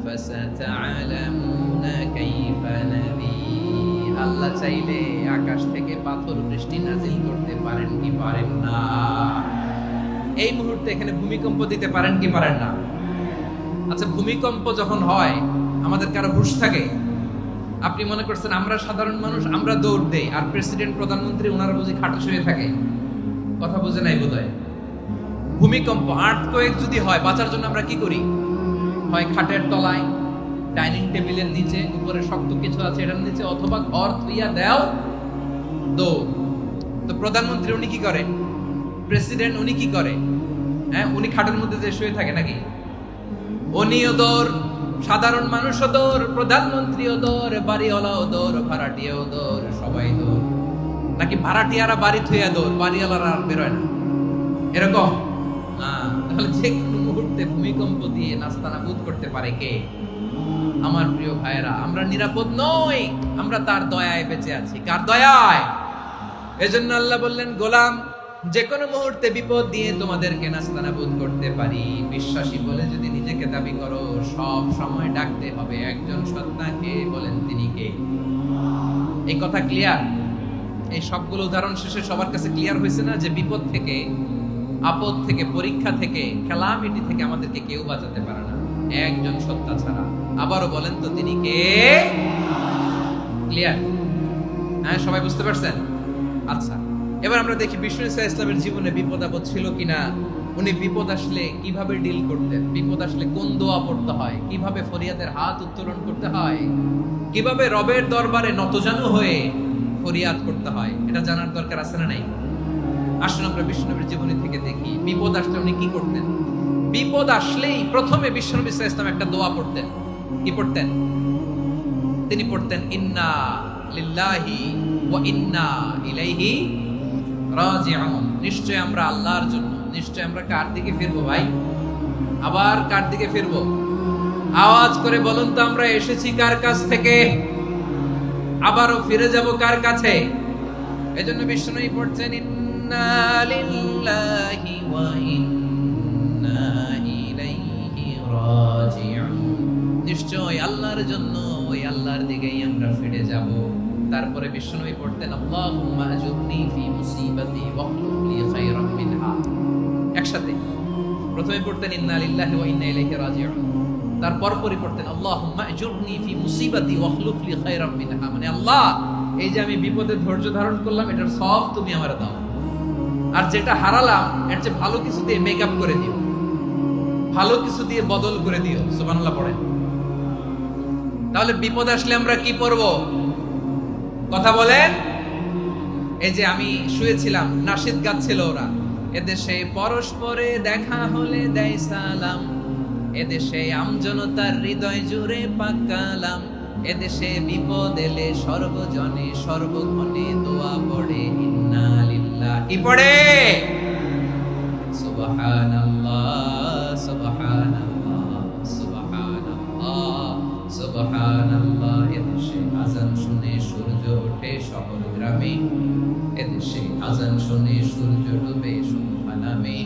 ফাসাতা'লামুনা কাইফা নাযীর। আল্লাহ চাইলে আকাশ থেকে পাথর বৃষ্টি নাজিল করতে পারেন কি পারেন না? এই মুহূর্তে এখানে ভূমিকম্প দিতে পারেন কি পারেন না? আচ্ছা, ভূমিকম্প যখন হয় আমাদের কারো হুঁশ থাকে? আপনি মনে করছেন আমরা সাধারণ মানুষ, আমরা দৌড় দেই, আর প্রেসিডেন্ট প্রধানমন্ত্রী ওনারা বুঝি খাটে শুয়ে থাকে? কথা বুঝে নাই বোধহয়। ভূমিকম্প, আর্থকোয়েক যদি হয়, বাঁচার জন্য আমরা কি করি? হয় খাটের তলায়, ডাইনিং টেবিলের নিচে, উপরে শক্ত কিছু আছে এটার নিচে, অথবা ঘর থুইয়া দেও দৌড়। তো প্রধানমন্ত্রী উনি কি করে? প্রেসিডেন্ট উনি কি করে? হ্যাঁ, উনি খাটের মধ্যে যে শুয়ে থাকে নাকি? উনিও দৌড়, সাধারণ মানুষও দৌড়, প্রধানমন্ত্রীও দৌড়, বাড়িওয়ালাও দৌড়, ভাড়াটিয়াও দৌড়, সবাই দৌড়। নাকি ভাড়াটিয়ারা বাড়ি থুইয়া দৌড়, বাড়িওয়ালারা আর বেরোয় না? এরকম না। তাহলে যে কোনো মুহূর্তে ভূমিকম্প দিয়ে নাস্তানাবুদ করতে পারে কে? আমার প্রিয় ভাইয়েরা, আমরা নিরাপদ নই, আমরা তার দয়ায় বেঁচে আছি। কার দয়ায়? এজন্য আল্লাহ বললেন, গোলাম যে কোনো মুহূর্তে বিপদ দিয়ে তোমাদেরকে নাস্তানাবুদ করতে পারি। বিশ্বাসী বলে যদি নিজেকে দাবি করো, সব সময় ডাকতে হবে একজন সত্তাকে। বলেন তিনি কে? এই কথা ক্লিয়ার? এই সবগুলো উদাহরণ শেষে সবার কাছে ক্লিয়ার হয়েছে না যে বিপদ থেকে, আপদ থেকে, পরীক্ষা থেকে, ক্যালামিটি থেকে আমাদেরকে কেউ বাঁচাতে পারে না একজন সত্তা ছাড়া। আবারও বলেন তো তিনি কে? ক্লিয়ার? হ্যাঁ, সবাই বুঝতে পারছেন? আচ্ছা, এবার আমরা দেখি বিষ্ণু ইসা ইসলামের জীবনে বিপদ আপদ ছিল কিনা। উনি বিপদ আসলে কিভাবে ডিল করতেন, বিপদ আসলে কোন দোয়া পড়তে হয়, কিভাবে ফরিয়াদের হাত উত্তোলন করতে হয়, কিভাবে রবের দরবারে নতজানু হয়ে ফরিয়াদ করতে হয়, এটা জানার দরকার আছে না নাই? আসুন আমরা বিষ্ণুনবীর জীবনী থেকে দেখি বিপদ আসলে উনি কি করতেন। বিপদ আসলেই প্রথমে বিষ্ণুনবী সাল্লাল্লাহু আলাইহি ওয়াসাল্লাম একটা দোয়া পড়তেন। কি পড়তেন? তিনি পড়তেন, ইন্না লিল্লাহি ওয়া ইন্না ইলাইহি রাজিউন। নিশ্চয় আমরা আল্লাহর জন্য, নিশ্চয় আমরা কার দিকে ফিরবো ভাই? আবার কার দিকে ফিরবো? আওয়াজ করে বলুন তো, আমরা এসেছি কার কাছ থেকে? আবারও ফিরে যাব কার কাছে? এজন্য বিষ্ণুই পড়ছেন, ইন্না লিল্লাহি ওয়া ইন্না ইলাইহি রাজিউন। নিশ্চয় আল্লাহর জন্য, ওই আল্লাহর দিকেই আমরা ফিরে যাব। তারপরে বিষ্ণুই পড়তেন, আল্লাহুম্মা আজুরনি ফি মুসিবাতি ওয়াখলুফ লি খায়রাম মিনহা। একসাথে প্রথমে পড়তেন ইন্না লিল্লাহি ওয়া ইন্না ইলাইহি রাজিউন, তারপর পড়তেন আল্লাহুম্মা আজুরনি ফি মুসিবাতি ওয়াখলুফ লি খায়রাম মিনহা। মানে আল্লাহ, এই যে আমি বিপদে ধৈর্য ধারণ করলাম, এটার সব তুমি আমারে দাও, আর যেটা হারালাম এর চেয়ে ভালো কিছু দিয়ে মেকআপ করে দিও, ভালো কিছু দিয়ে বদল করে দিও। সুবহানাল্লাহ পড়েন। তাহলে বিপদ আসলে আমরা কি পড়ব? কথা বলেন। এই যে আমি শুয়েছিলাম, নাশিদ গাচ্ছিল ওরা, এদেশে পরস্পরে দেখা হলে দেয় সালাম, এদেশে আমজনতার হৃদয় জুড়ে পাকালাম, এদেশে বিপদ এলে সর্বজনে সর্বক্ষণে দোয়া পড়ে ইন্না লিল্লাহি। কি পড়ে? সুবহানাল্লাহ সুবহানাল্লাহ সুবহানাল্লাহ সুবহানাল্লাহ। এদেশে আজান শুনে সূর্য ওঠে শহর গ্রামে, এদেশে আজান শুনে সূর্য ডুবে সন্ধ্যা নামে,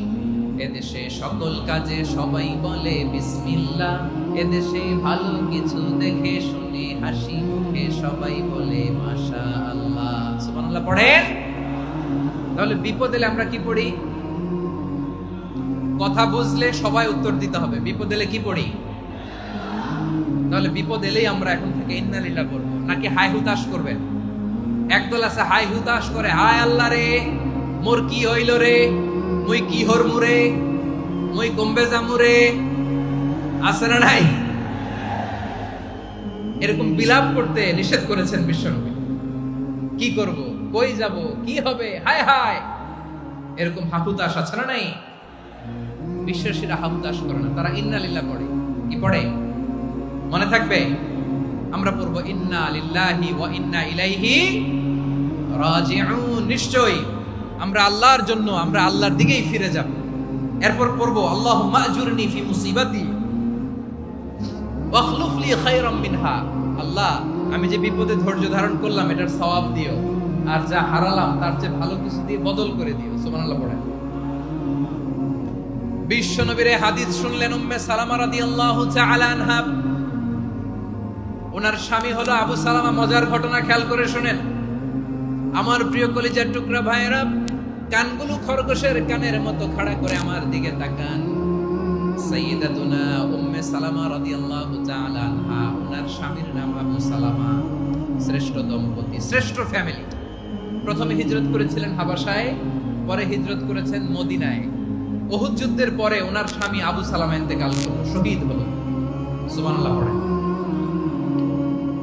এদেশে সকল কাজে সবাই বলে বিসমিল্লাহ, এদেশে ভালো কিছু দেখে শুনে হাসি মুখে সবাই বলে মাশাআল্লাহ। সুবহানাল্লাহ পড়েন। তাহলে বিপদ এলে আমরা কি পড়ি? কথা বুঝলে সবাই উত্তর দিতে হবে। বিপদ এলে কি পড়ি? তাহলে বিপদ এলেই আমরা এখন থেকে ইন্না লিল্লাহ করব, নাকি হাই হুতাশ করবেন? একদল আছে হাই হুতাশ করে, হায় আল্লাহ রে মোর কি হইল রে, মুই কি হরমু রে, মুই কমবে যামু রে, আছে না নাই? এরকম বিলাপ করতে নিষেধ করেছেন বিশ্বনবী। কি করব, কই যাব, কি হবে, হায় হায়, এরকম হাহুতাশ আছে না নাই? বিশ্বাসীরা হাহুতাশ করে না, তারা ইন্না লিল্লাহ পড়ে। কি পড়ে মনে থাকবে? আমরা পড়বো ইন্না লিল্লাহি ওয়া ইন্না ইলাইহি রাজিউন। নিশ্চয়ই আমরা আল্লাহর জন্য, আমরা আল্লাহর দিকেই ফিরে যাব। এরপর পড়বো আল্লাহুম্মা আজুরনি ফি মুসিবাতি ওয়াখলুফ লি খায়রাম মিনহা। আল্লাহ, আমি যে বিপদে ধৈর্য ধারণ করলাম এটার সওয়াব দিও, আর যা হারালাম তার চেয়ে ভালো কিছু দিয়ে বদল করে দিও। সুবহানাল্লাহ পড়েন। বিশ্বনবীর হাদিস শুনলেন উম্মে সালামা রাদিয়াল্লাহু তাআলা আনহা। ওনার স্বামী হলো আবু সালামা। মজার ঘটনা খেয়াল করে শুনেন আমার প্রিয় কলিজার টুকরা ভাইয়েরা। কানগুলো খরগোশের কানের মতো খাড়া করে আমার দিকে তাকান। সাইয়্যিদাতুনা উম্মে সালামা রাদিয়াল্লাহু তাআলা আনহা, ওনার স্বামীর নাম আবু সালামা। শ্রেষ্ঠ দম্পতি, শ্রেষ্ঠ ফ্যামিলি। প্রথমে হিজরত করেছিলেন হাবাসায়, পরে হিজরত করেছেন মদিনায়। উহুদ যুদ্ধের পরে ওনার স্বামী আবু সালামা ইন্তেকাল করলো, শহীদ হলো। সুবহানাল্লাহ পড়েন।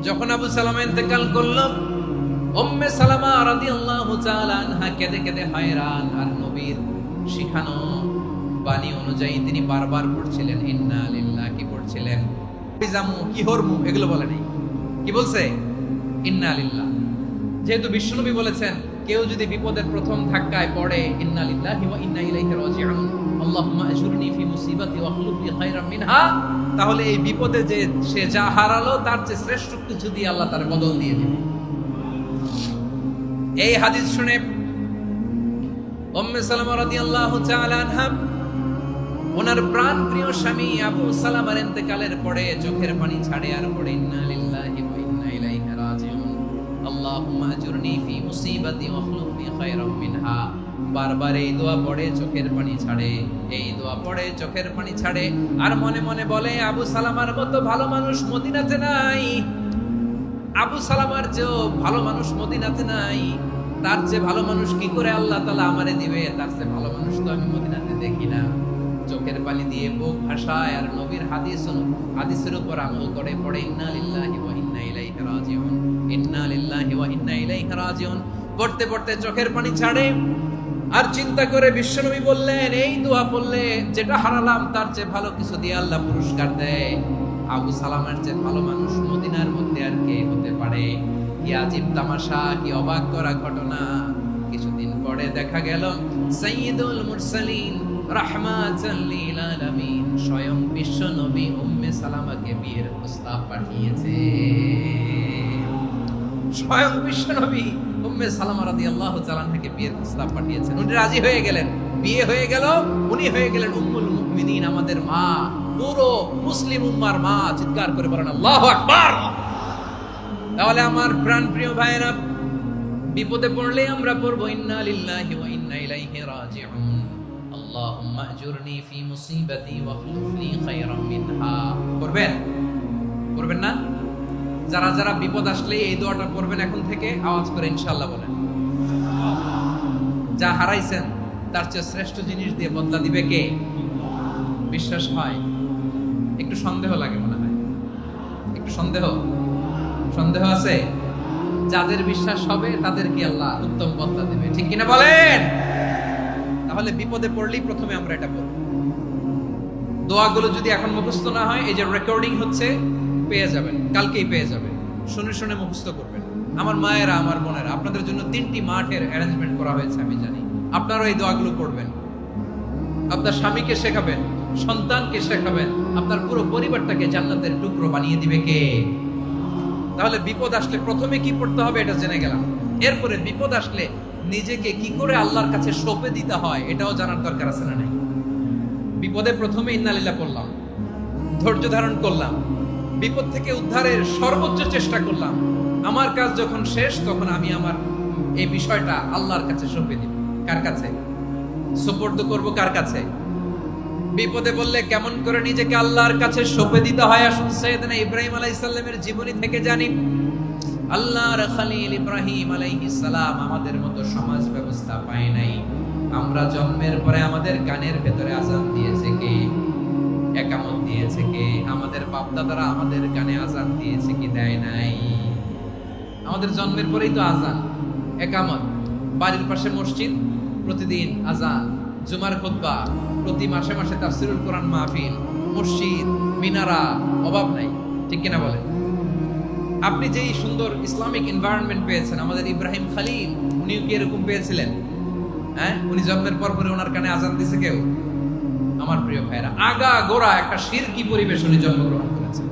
যখন আবু সালামা ইন্তেকাল করলো, উম্মে সালামা রাদিয়াল্লাহু তাআলা আনহা কেঁদে কেঁদে হয়রান। আর নবীর শিখানো বাণী অনুযায়ী তিনি বারবার পড়ছিলেন ইন্না লিল্লাহ। কি পড়ছিলেন? জামু কি হরমু এগুলো বলে নাই। কি বলছে? ইন্না লিল্লাহ। যেহেতু বিশ্বনবী বলেছেন কেউ যদি বিপদের প্রথম ধাক্কায় পড়ে ইন্না লিল্লাহি ওয়া ইন্না ইলাইহি রাজিউন, আল্লাহুম্মা আজুরনি ফি মুসিবাতি ওয়াখলুফ লি খায়রাম মিনহা, তাহলে এই বিপদে যে সে যা হারালো তার চেয়ে শ্রেষ্ঠ কিছু দিয়ে আল্লাহ তার বদল দিয়ে দিবে। এই হাদিস শুনে উম্মে সালামা রাদিয়াল্লাহু তাআলা আনহা ওনার প্রাণপ্রিয় স্বামী আবু সালামার ইন্তেকালের পরে চোখের পানি ছাড়ে আর পড়ে ইন্না লিল্লাহি ওয়া ইন্না ইলাইহি রাজিউন, আল্লাহুম্মা আজুরনি ফি মুসিবাতি ওয়াখলুফ লি খায়রাম মিনহা। বারবার এই দোয়া পড়ে চোখের পানি ছাড়ে, এই দোয়া পড়ে চোখের পানি ছাড়ে। আর মনে মনে বলে আবু সালামার মতো ভালো মানুষ মদিনাতে নাই, আবু সালামার চেয়েও ভালো মানুষ মদিনাতে নাই। তার চেয়ে ভালো মানুষ কি করে আল্লাহ তাআলা আমারে দিবে? তার চেয়ে ভালো মানুষ তো আমি মদিনাতে দেখি না। চোখের পানি দিয়ে বুক ভাসায় আর নবীর হাদিসের উপর আমল করে পড়ে ইন্না লিল্লাহি ওয়া ইন্না ইলাইহি রাজিউন, ইন্না লিল্লাহি ওয়া ইন্না ইলাইহি রাজিউন। পড়তে পড়তে চোখের পানি ছাড়ে আর চিন্তা করে বিশ্বনবী বললেন এই দোয়া পড়লে যেটা হারালাম তার চেয়ে ভালো কিছু দিয়ে আল্লাহ পুরস্কার দেয়। আবু সালামের চেয়ে ভালো মানুষ মদিনার মধ্যে আর কে হতে পারে? কি আজীব তামাশা, কি অবাক করা ঘটনা। কিছুদিন পরে দেখা গেল সাইয়্যিদুল মুরসালিন রাহমাতাল লিল আলামিন স্বয়ং বিশ্ব নবী উম্মে সালামাকে বিয়ের প্রস্তাব পাঠিয়েছে। স্বয়ং বিশ্ব নবী উম্মে সালামা রাদিয়াল্লাহু তাআলা থেকে বিয়ের প্রস্তাব পাঠিয়েছেন। উনি রাজি হয়ে গেলেন, বিয়ে হয়ে গেল। উনি হয়ে গেলেন উম্মুল মুমিনিন, আমাদের মা, পুরো মুসলিম উম্মার মা। চিৎকার করে বলেন আল্লাহু আকবার। তাহলে আমার প্রাণপ্রিয় ভাইরা, বিপদে পড়লে আমরা পড়বো ইন্না লিল্লাহি ওয়া ইন্না ইলাইহি রাজিউন, আল্লাহুম্মা আজুরনি ফি মুসিবাতি ওয়াখলুফ লি খায়রাম মিনহা। পড়বেন? পড়বেন না? যারা যারা বিপদ আসলে এই দোয়াটা পড়বেন এখন থেকে আওয়াজ করে ইনশাআল্লাহ বলেন। যা হারাইছেন তার চেয়ে শ্রেষ্ঠ জিনিস দিয়ে বদলা দিবে কে? বিশ্বাস হয়? একটু সন্দেহ লাগে মনে হয়, একটু সন্দেহ আছে। যাদের বিশ্বাস হবে তাদেরকে আল্লাহ উত্তম বদলা দেবে, ঠিক কিনা বলেন? তাহলে বিপদে পড়লেই প্রথমে আমরা এটা বলবো। দোয়াগুলো যদি এখন মুখস্থ না হয়, এই যে রেকর্ডিং হচ্ছে পেয়ে যাবেন, কালকেই পেয়ে যাবেন। শুনে শুনে মুখস্থ করবেন। আমার মায়েরা, আমার বোনেরা, আপনাদের জন্য 3টি মাঠের অ্যারেঞ্জমেন্ট করা হয়েছে আমি জানি। আপনারাও এই দোয়াগুলো পড়বেন। আপনার স্বামীকে শেখাবেন, সন্তানকে শেখাবেন, আপনার পুরো পরিবারটাকে জান্নাতের টুকরো বানিয়ে দিবে কে? তাহলে বিপদ আসলে প্রথমে কি পড়তে হবে এটা জেনে গেলাম। এরপরে বিপদ আসলে নিজেকে কি করে আল্লাহর কাছে সঁপে দিতে হয় এটাও জানার দরকার আছে না নাই? বিপদে প্রথমে ইন্নালিল্লাহ করলাম, ধৈর্য ধারণ করলাম, বিপদ থেকে উদ্ধারের সর্বোচ্চ চেষ্টা করলাম। আমার কাজ যখন শেষ তখন আমি আমার এই বিষয়টা আল্লাহর কাছে সঁপে দিব। কার কাছে সুপর্দ করব? কার কাছে? বিপদে বললে কেমন করে নিজেকে আল্লাহর কাছে সঁপে দিতে হয় আসুন সাইয়েদনা ইব্রাহিম আলাইহিস সালামের জীবনী থেকে জানি। আল্লাহর খলিল ইব্রাহিম আলাইহিস সালাম আমাদের মতো সমাজ ব্যবস্থা পায় নাই। আমরা জন্মের পরে আমাদের কানের ভেতরে আযান দিয়েছে কে? একামত দিয়েছে কে? আমাদের বাপ দাদারা আমাদের কানে আযান দিয়েছে কি দেয় নাই? আমাদের জন্মের পরেই তো আযান, একামত, বাড়ির পাশে মসজিদ, প্রতিদিন আযান, জুমার খুতবা, প্রতি মাসে মাসে তাফসীরুল কোরআন মাহফিল, মসজিদ, মিনারা, অভাব নাই। ঠিক কিনা বলেন? আপনি যেই সুন্দর ইসলামিক এনভায়রনমেন্ট পেয়েছেন, আমাদের ইব্রাহিম খলিল উনিও কি এরকম পেয়েছিলেন? হ্যাঁ, উনি জন্মের পর পরে ওনার কানে আযান দিছে কেউ? আমার প্রিয় ভাইরা, আগা গোড়া একটা শিরকি পরিবেশ উনি জন্মগ্রহণ করেছেন।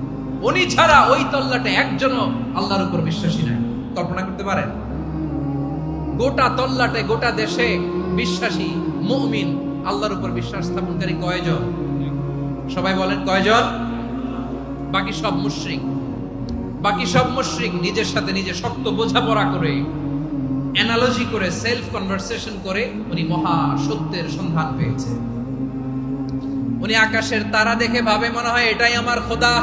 উনি ছাড়া ওই তল্লাটে একজনও আল্লাহর উপর বিশ্বাসী নাই। কল্পনা করতে পারেন? গোটা তল্লাটে, গোটা দেশে বিশ্বাসী মুমিন, আল্লাহর উপর বিশ্বাস স্থাপনকারী কয়জন? সবাই বলেন কয়জন? বাকি সব মুশরিক। বাকি সব মুশরিক নিজের সাথে নিজে শক্ত বোঝাপড়া করে, অ্যানালজি করে, সেলফ কনভারসেশন করে উনি মহা সত্যের সন্ধান পেয়েছে। উনি আকাশের তারা দেখে ভাবে মনে হয় এটাই আমার খোদা।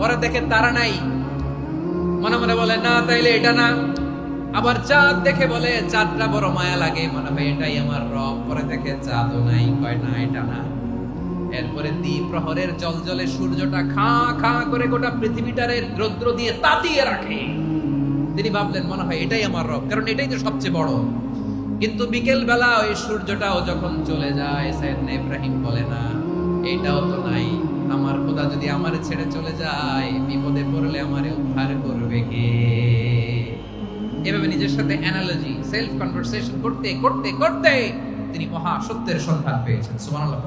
পরে দেখে তারা নাই, মনে মনে বলে না তাইলে এটা না। আবার চাঁদ দেখে বলে চাঁদটা বড় মায়া লাগে, মনে হয় এটাই আমার রব। পরে দেখে চাঁদও নাই, কয় না এটা না। এরপরে দ্বীপ প্রহরের জলজলে সূর্যটা খাঁ খাঁ করে গোটা পৃথিবীটারে রৌদ্র দিয়ে তাতিয়ে রাখে। তিনি ভাবলেন মনে হয় এটাই আমার রব, কারণ এটাই তো সবচেয়ে বড়। কিন্তু বিকেল বেলা ওই সূর্যটাও যখন চলে যায়, সাইয়েদনা ইব্রাহিম বলে না এটাও তো নাই। আমার খোদা যদি আমারে ছেড়ে চলে যায়, বিপদে পড়লে আমারে উদ্ধার করবে কে? এভাবে নিজের সাথে অ্যানালজি, সেলফ কনভারসেশন করতে করতে করতে তিনি মহা সত্যের সন্ধান পেয়েছেন। সুবহানাল্লাহ।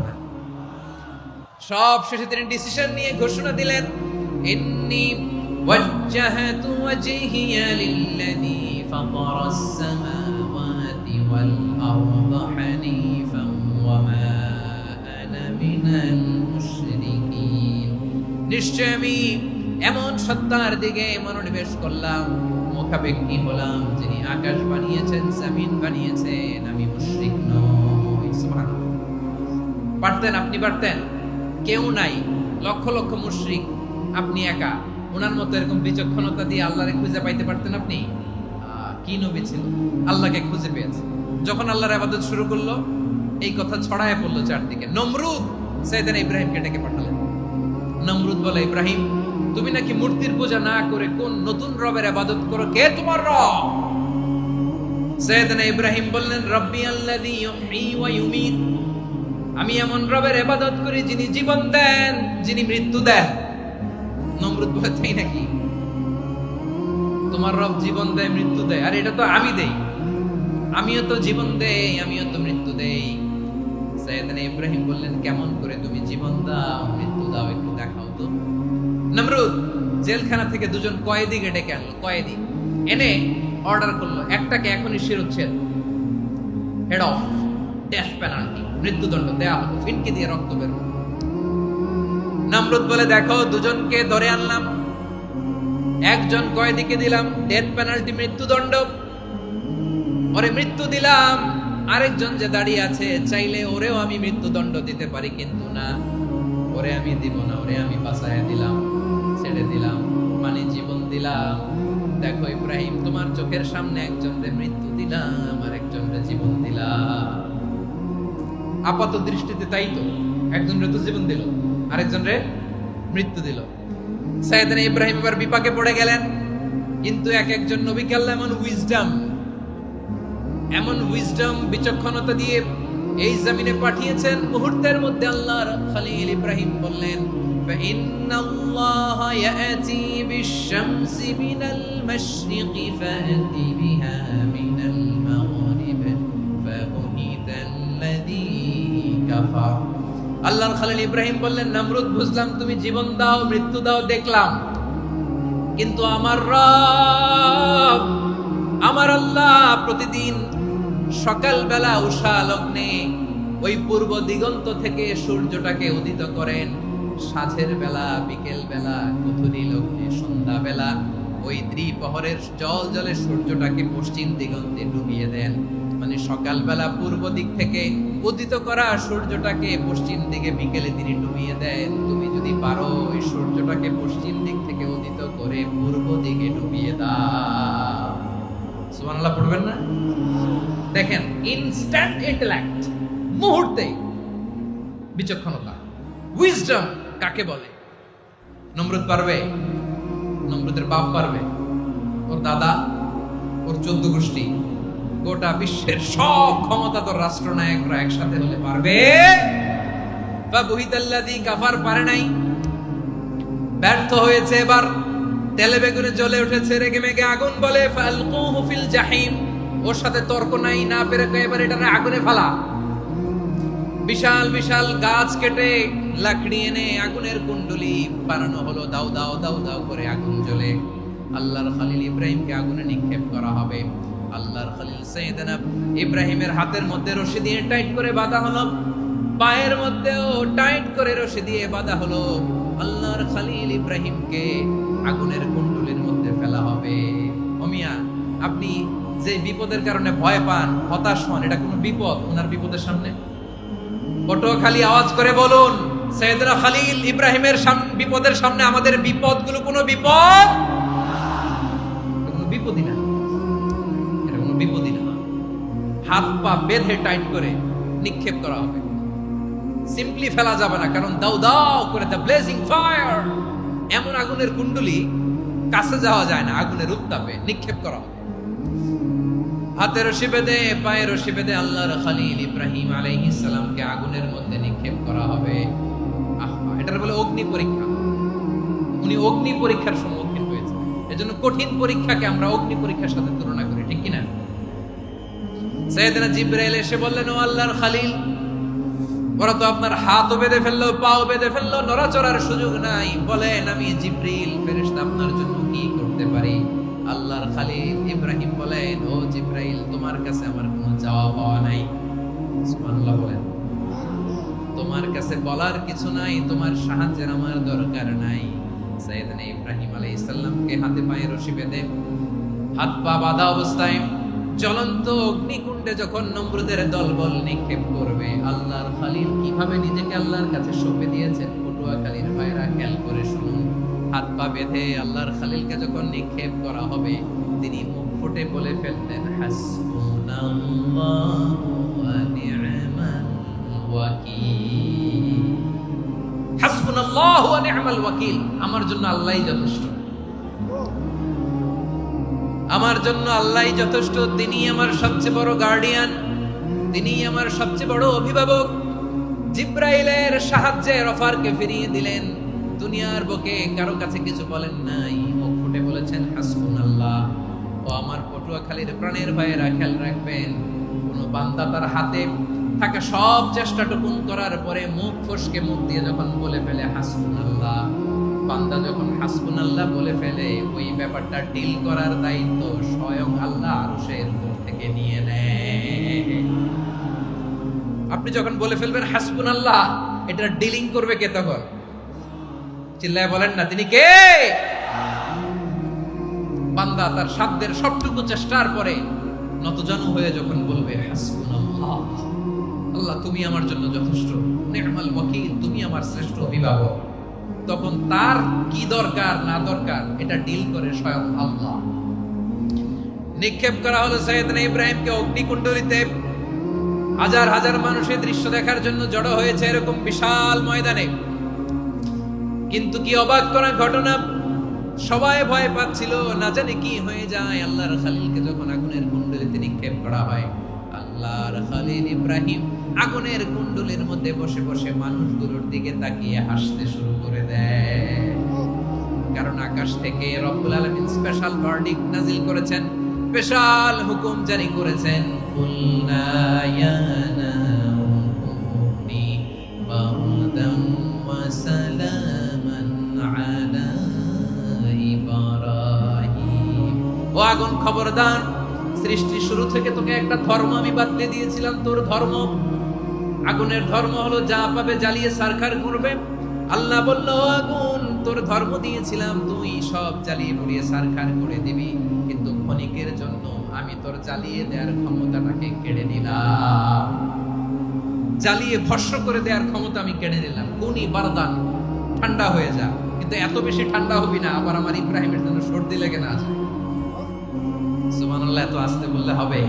সব শেষে তিনি ডিসিশন নিয়ে ঘোষণা দিলেন, ইন্নী ওয়াজ্জাহাতু ওয়াজহিয়া লিল্লাযী ফাতারাস সামাওয়াতি ওয়াল আরদা হানিফান ওয়া মা আনা মিনাল মুশরিকিন। নিশ্চয় আমি এমন সত্তার দিকে মনোনিবেশ করলাম, মুখাপেক্ষী হলাম, যিনি আকাশ বানিয়েছেন, জমিন বানিয়েছেন, আমি মুশরিক নই। সুবহানাল্লাহ। পারতেন? আপনি পারতেন? কেউ নাই, লক্ষ লক্ষ মুশরিক, আপনি একা। ওনার মতো এরকম বিচক্ষণতা দিয়ে আল্লাহরে খুঁজে পাইতে পারতেন আপনি? কি নবী ছিল, আল্লাহকে খুঁজে পেয়েছে। যখন আল্লাহর ইবাদত শুরু করলো, এই কথা ছড়ায় পড়লো চারদিকে। নমরুদ সাইয়েদনা ইব্রাহিমকে ডেকে পাঠালেন। নমরুদ বলে, ইব্রাহিম তুমি নাকি মূর্তির পূজা না করে কোন নতুন রবের ইবাদত করো, কে তোমার রব? সাইয়েদনা ইব্রাহিম বললেন, রব্বি আল্লাযী ইউহয়ী ওয়া ইউমীত। আমি এমন রবের ইবাদত করি যিনি জীবন দেন, যিনি মৃত্যু দেন। নমরুদ বলে, তাই নাকি? তোমার রব জীবন দেয়, মৃত্যু দেয়? আর এটা তো আমি দেই, আমিও তো জীবন দেই, আমিও তো মৃত্যু দেই। সাইয়েদনা ইব্রাহিম বললেন, কেমন করে তুমি জীবন দাও, মৃত্যু দাও, একটু দেখাও তো। নমরুদ জেলখানা থেকে দুজন কয়েদিকে ডেকে আনলো। কয়েদি এনে অর্ডার করলো, একটাকে এখনই শিরোচ্ছেদ, হেড অফ, ডেথ পেনাল্টি, মৃত্যুদণ্ড দেয়া হলো, ফিনকি দিয়ে রক্ত বের হলো। নমরুদ বলে, দেখো দুজনকে ধরে আনলাম, একজন কয়েদিকে দিলাম ডেথ পেনাল্টি, মৃত্যুদণ্ড, ওরে মৃত্যু দিলাম। আরেকজন যে দাঁড়িয়ে আছে, চাইলে ওরেও আমি মৃত্যুদণ্ড দিতে পারি, কিন্তু না, ওরে আমি দিব না, ওরে আমি বাঁচাইয়া দিলাম, ছেড়ে দিলাম, মানে জীবন দিলাম। দেখো ইব্রাহিম, তোমার চোখের সামনে একজনরে মৃত্যু দিলাম, আর একজনরে জীবন দিলাম। আপাত দৃষ্টিতে তাই তো, একজনরে তো জীবন দিল, আরেকজনরে মৃত্যু দিল। সাইয়েদনা ইব্রাহিম এবার বিপাকে পড়ে গেলেন। কিন্তু এক একজন নবীকে আল্লাহ এমন উইজডম, বিচক্ষণতা দিয়ে এই জমিনে পাঠিয়েছেন। মুহূর্তের মধ্যে আল্লাহর খলিল ইব্রাহিম বললেন, ফাইন্নাল্লাহা ইয়াতি বিশ-শামসি মিনাল মাশরিকি ফাতি বিহা মিনাল মাগরিব ফাবুহিতাল্লাযী কাফার। আল্লাহর খলিল ইব্রাহিম বললেন, নমরুদ বুঝলাম তুমি জীবন দাও মৃত্যু দাও দেখলাম, কিন্তু আমার রব আমার আল্লাহ প্রতিদিন সকালবেলা উষা লগ্নে ওই পূর্ব দিগন্ত থেকে সূর্যটাকে উদিত করেন, সাঁঝের বেলা বিকেল বেলা গধূলি লগ্নে সন্ধ্যা বেলা ওই দ্বিপ্রহরের জল জলে সূর্যটাকে পশ্চিম দিগন্তে ডুবিয়ে দেন। মানে সকালবেলা পূর্ব দিক থেকে উদিত করা সূর্যটাকে পশ্চিম দিকে বিকেলে তিনি ডুবিয়ে দেন। তুমি যদি পারো ওই সূর্যটাকে পশ্চিম দিক থেকে উদিত করে পূর্ব দিকে ডুবিয়ে দাও। সুবহানাল্লাহ পড়বেন না? দেখেন, ইনস্ট্যান্ট ইন্টেলেক্ট, মুহূর্তে বিচক্ষণতা, উইজডম কাকে বলে? নমরুদ পারবে? নমরুদের বাপ পারবে? ওর দাদা, ওর 14 গোষ্ঠী, গোটা বিশ্বের সব ক্ষমতাধর রাষ্ট্রনায়করা একসাথে হলে পারবে? ফাবুহিতাল্লাযী কাফার পারে নাই, ব্যর্থ হয়েছে। এবার তেলে বেগুনে জ্বলে উঠেছে, রেগে মেগে আগুন বলে ফালকুহু ফিল জাহিম। ওর সাথে তর্ক নাই, না পেরে এবার এটারে আগুনে ফেলা। বিশাল বিশাল গাছ কেটে লাকড়ি এনে আগুনের কুণ্ডলি বানানো হলো, দাও দাও দাও দাও করে আগুন জ্বলে। আল্লাহর খলিল ইব্রাহিমকে আগুনে নিক্ষেপ করা হবে। আল্লাহর খলিল সাইয়েদনা ইব্রাহিমের হাতের মধ্যে রশি দিয়ে টাইট করে বাঁধা হলো, পায়ের মধ্যেও টাইট করে রশি দিয়ে বাঁধা হলো। আল্লাহর খলিল ইব্রাহিমকে আগুনের কুণ্ডলির মধ্যে ফেলা হবে। ও মিয়া, আপনি যে বিপদের কারণে ভয় পান, হতাশ হন, এটা কোনো বিপদ ওনার বিপদের সামনে? পটুয়াখালী আওয়াজ করে বলুন, সাইয়েদনা খলিল ইব্রাহিমের বিপদের সামনে আমাদের বিপদগুলো কোনো বিপদ? কোনো বিপদই না, এটা কোনো বিপদই না। হাত পা বেঁধে টাইট করে নিক্ষেপ করা হবে, সিম্পলি ফেলা যাবে না, কারণ দাও দাও করে দ্য ব্লেজিং ফায়ার, এমন আগুনের কুণ্ডলি কাছে যাওয়া যায় না, আগুনের উত্তাপে নিক্ষেপ করা হবে। হাতে রশি বেঁধে পায়ে রশি বেঁধে আল্লাহর খলিল ইব্রাহিম আলাইহিস সালামকে আগুনের মধ্যে নিক্ষেপ করা হবে। এটার বলে অগ্নি পরীক্ষা। উনি অগ্নি পরীক্ষার সম্মুখীন হয়েছে, এজন্য কঠিন পরীক্ষাকে আমরা অগ্নি পরীক্ষার সাথে তুলনা করি, ঠিক কিনা? সাইয়েদনা জিবরাইল এসে বললেন, ও আল্লাহর খলিল, ওরা তো আপনার হাতও বেঁধে ফেললো, পাও বেঁধে ফেললো, নড়াচড়ার সুযোগ নাই, বলেন আমি জিবরিল ফেরেশতা আপনার জন্য কি করতে পারি? আল্লাহর খলিল ইব্রাহিম বলেন, ও জিবরাইল, তোমার কাছে আমার কোনো চাওয়া পাওয়া নাই। সুবহানাল্লাহ বলেন, তোমার কাছে বলার কিছু নাই, তোমার সাহায্যের আমার দরকার নাই। সাইয়েদনা ইব্রাহিম আলাইহিস সালামকে হাতে পায়ে রশি বেঁধে হাত পা বাঁধা অবস্থায় জ্বলন্ত অগ্নিকুণ্ডে যখন নমরুদের দলবল নিক্ষেপ করবে, আল্লাহর খলিল কিভাবে নিজেকে আল্লাহর কাছে সঁপে দিয়েছেন, পটুয়াখালীর ভাইরা খেয়াল করে শুনুন। হাত পা বেঁধে আল্লাহর খলিলকে যখন নিক্ষেপ করা হবে, তিনি মুখ ফুটে বলে ফেলতেন, হাসবুনাল্লাহু ওয়া নি'মাল ওয়াকিল। হাসবুনাল্লাহু ওয়া নি'মাল ওয়াকিল, আমার জন্য আল্লাহই যথেষ্ট, আমার জন্য আল্লাহই যথেষ্ট। তিনি আমার সবচেয়ে বড় গার্ডিয়ান, তিনি আমার সবচেয়ে বড় অভিভাবক। জিবরাইলের সাহায্যে অফারকে ফিরিয়ে দিলেন, দুনিয়ার বুকে কারো কাছে কিছু বলেন নাই, মুখ ফুটে বলেছেন হাসবুনাল্লাহ। ও আমার পটুয়াখালীর প্রাণের ভাইয়েরা, খেয়াল রাখবেন, কোন বান্দা তার হাতে থাকা সব চেষ্টাটুকুন করার পরে মুখ ফসকে মুখ দিয়ে যখন বলে ফেলে হাসবুনাল্লাহ, বান্দা যখন হাসবুনাল্লাহ বলে ফেলে, ওই ব্যাপারটা ডিল করার দায়িত্ব স্বয়ং আল্লাহ আরশের উপর থেকে নিয়ে নেয়। আপনি যখন বলে ফেলবেন হাসবুনাল্লাহ, এটা ডিলিং করবে কে তখন? চিল্লায় বলেন না, তিনি কে? বান্দা তার সাধ্যের সবটুকু চেষ্টার পরে নতজানু হয়ে যখন বলবে হাসবুনাল্লাহ, আল্লাহ তুমি আমার জন্য যথেষ্ট, নি'মাল ওয়াকিল, তুমি আমার শ্রেষ্ঠ অভিভাবক, তখন তার কি দরকার না দরকার এটা ডিল করে স্বয়ং আল্লাহ। নিক্ষেপ করা হলো সাইয়েদনা ইব্রাহিমকে অগ্নিকুণ্ডলিতে। হাজার হাজার মানুষের দৃশ্য দেখার জন্য জড়ো হয়েছে এরকম বিশাল ময়দানে। কিন্তু কি অবাক করা ঘটনা, সবাই ভয় পাচ্ছিল, না জানে কি হয়ে যায়। আল্লাহর খলিলকে যখন আগুনের কুণ্ডলিতে নিক্ষেপ করা হয়, আল্লাহর খলিল ইব্রাহিম আগুনের কুণ্ডলীর মধ্যে বসে বসে মানুষগুলোর দিকে তাকিয়ে হাসতে শুরু করে দেয়। কারণ আকাশ থেকে রব্বুল আলামিন স্পেশাল ভার্ডিক্ট নাজিল করেছেন, স্পেশাল হুকুম জারি করেছেন, কুল্লা ইয়া নারু কুনি আগুন খবরদার, সৃষ্টির শুরু থেকে তোকে একটা ধর্ম আমি বাতলে দিয়েছিলাম, তোর ধর্ম আগুনের ধর্ম হলো যা পাবে জ্বালিয়ে সারখার করবে। আল্লাহ বলল, আগুন তোর ধর্ম দিয়েছিলাম, তুই সব জ্বালিয়ে পুড়িয়ে সারখার করে দিবি, কিন্তু ক্ষণিকের জন্য আমি তোর জ্বালিয়ে দেওয়ার ক্ষমতাটাকে কেড়ে নিলাম, জ্বালিয়ে ভস্ম করে দেওয়ার ক্ষমতা আমি কেড়ে নিলাম। কুনি বারদান, ঠান্ডা হয়ে যা, কিন্তু এত বেশি ঠান্ডা হবি না আবার আমার ইব্রাহিমের জন্য সর্দি লেগে না যায়। সুবহানাল্লাহ, এত আস্তে বললে হবে?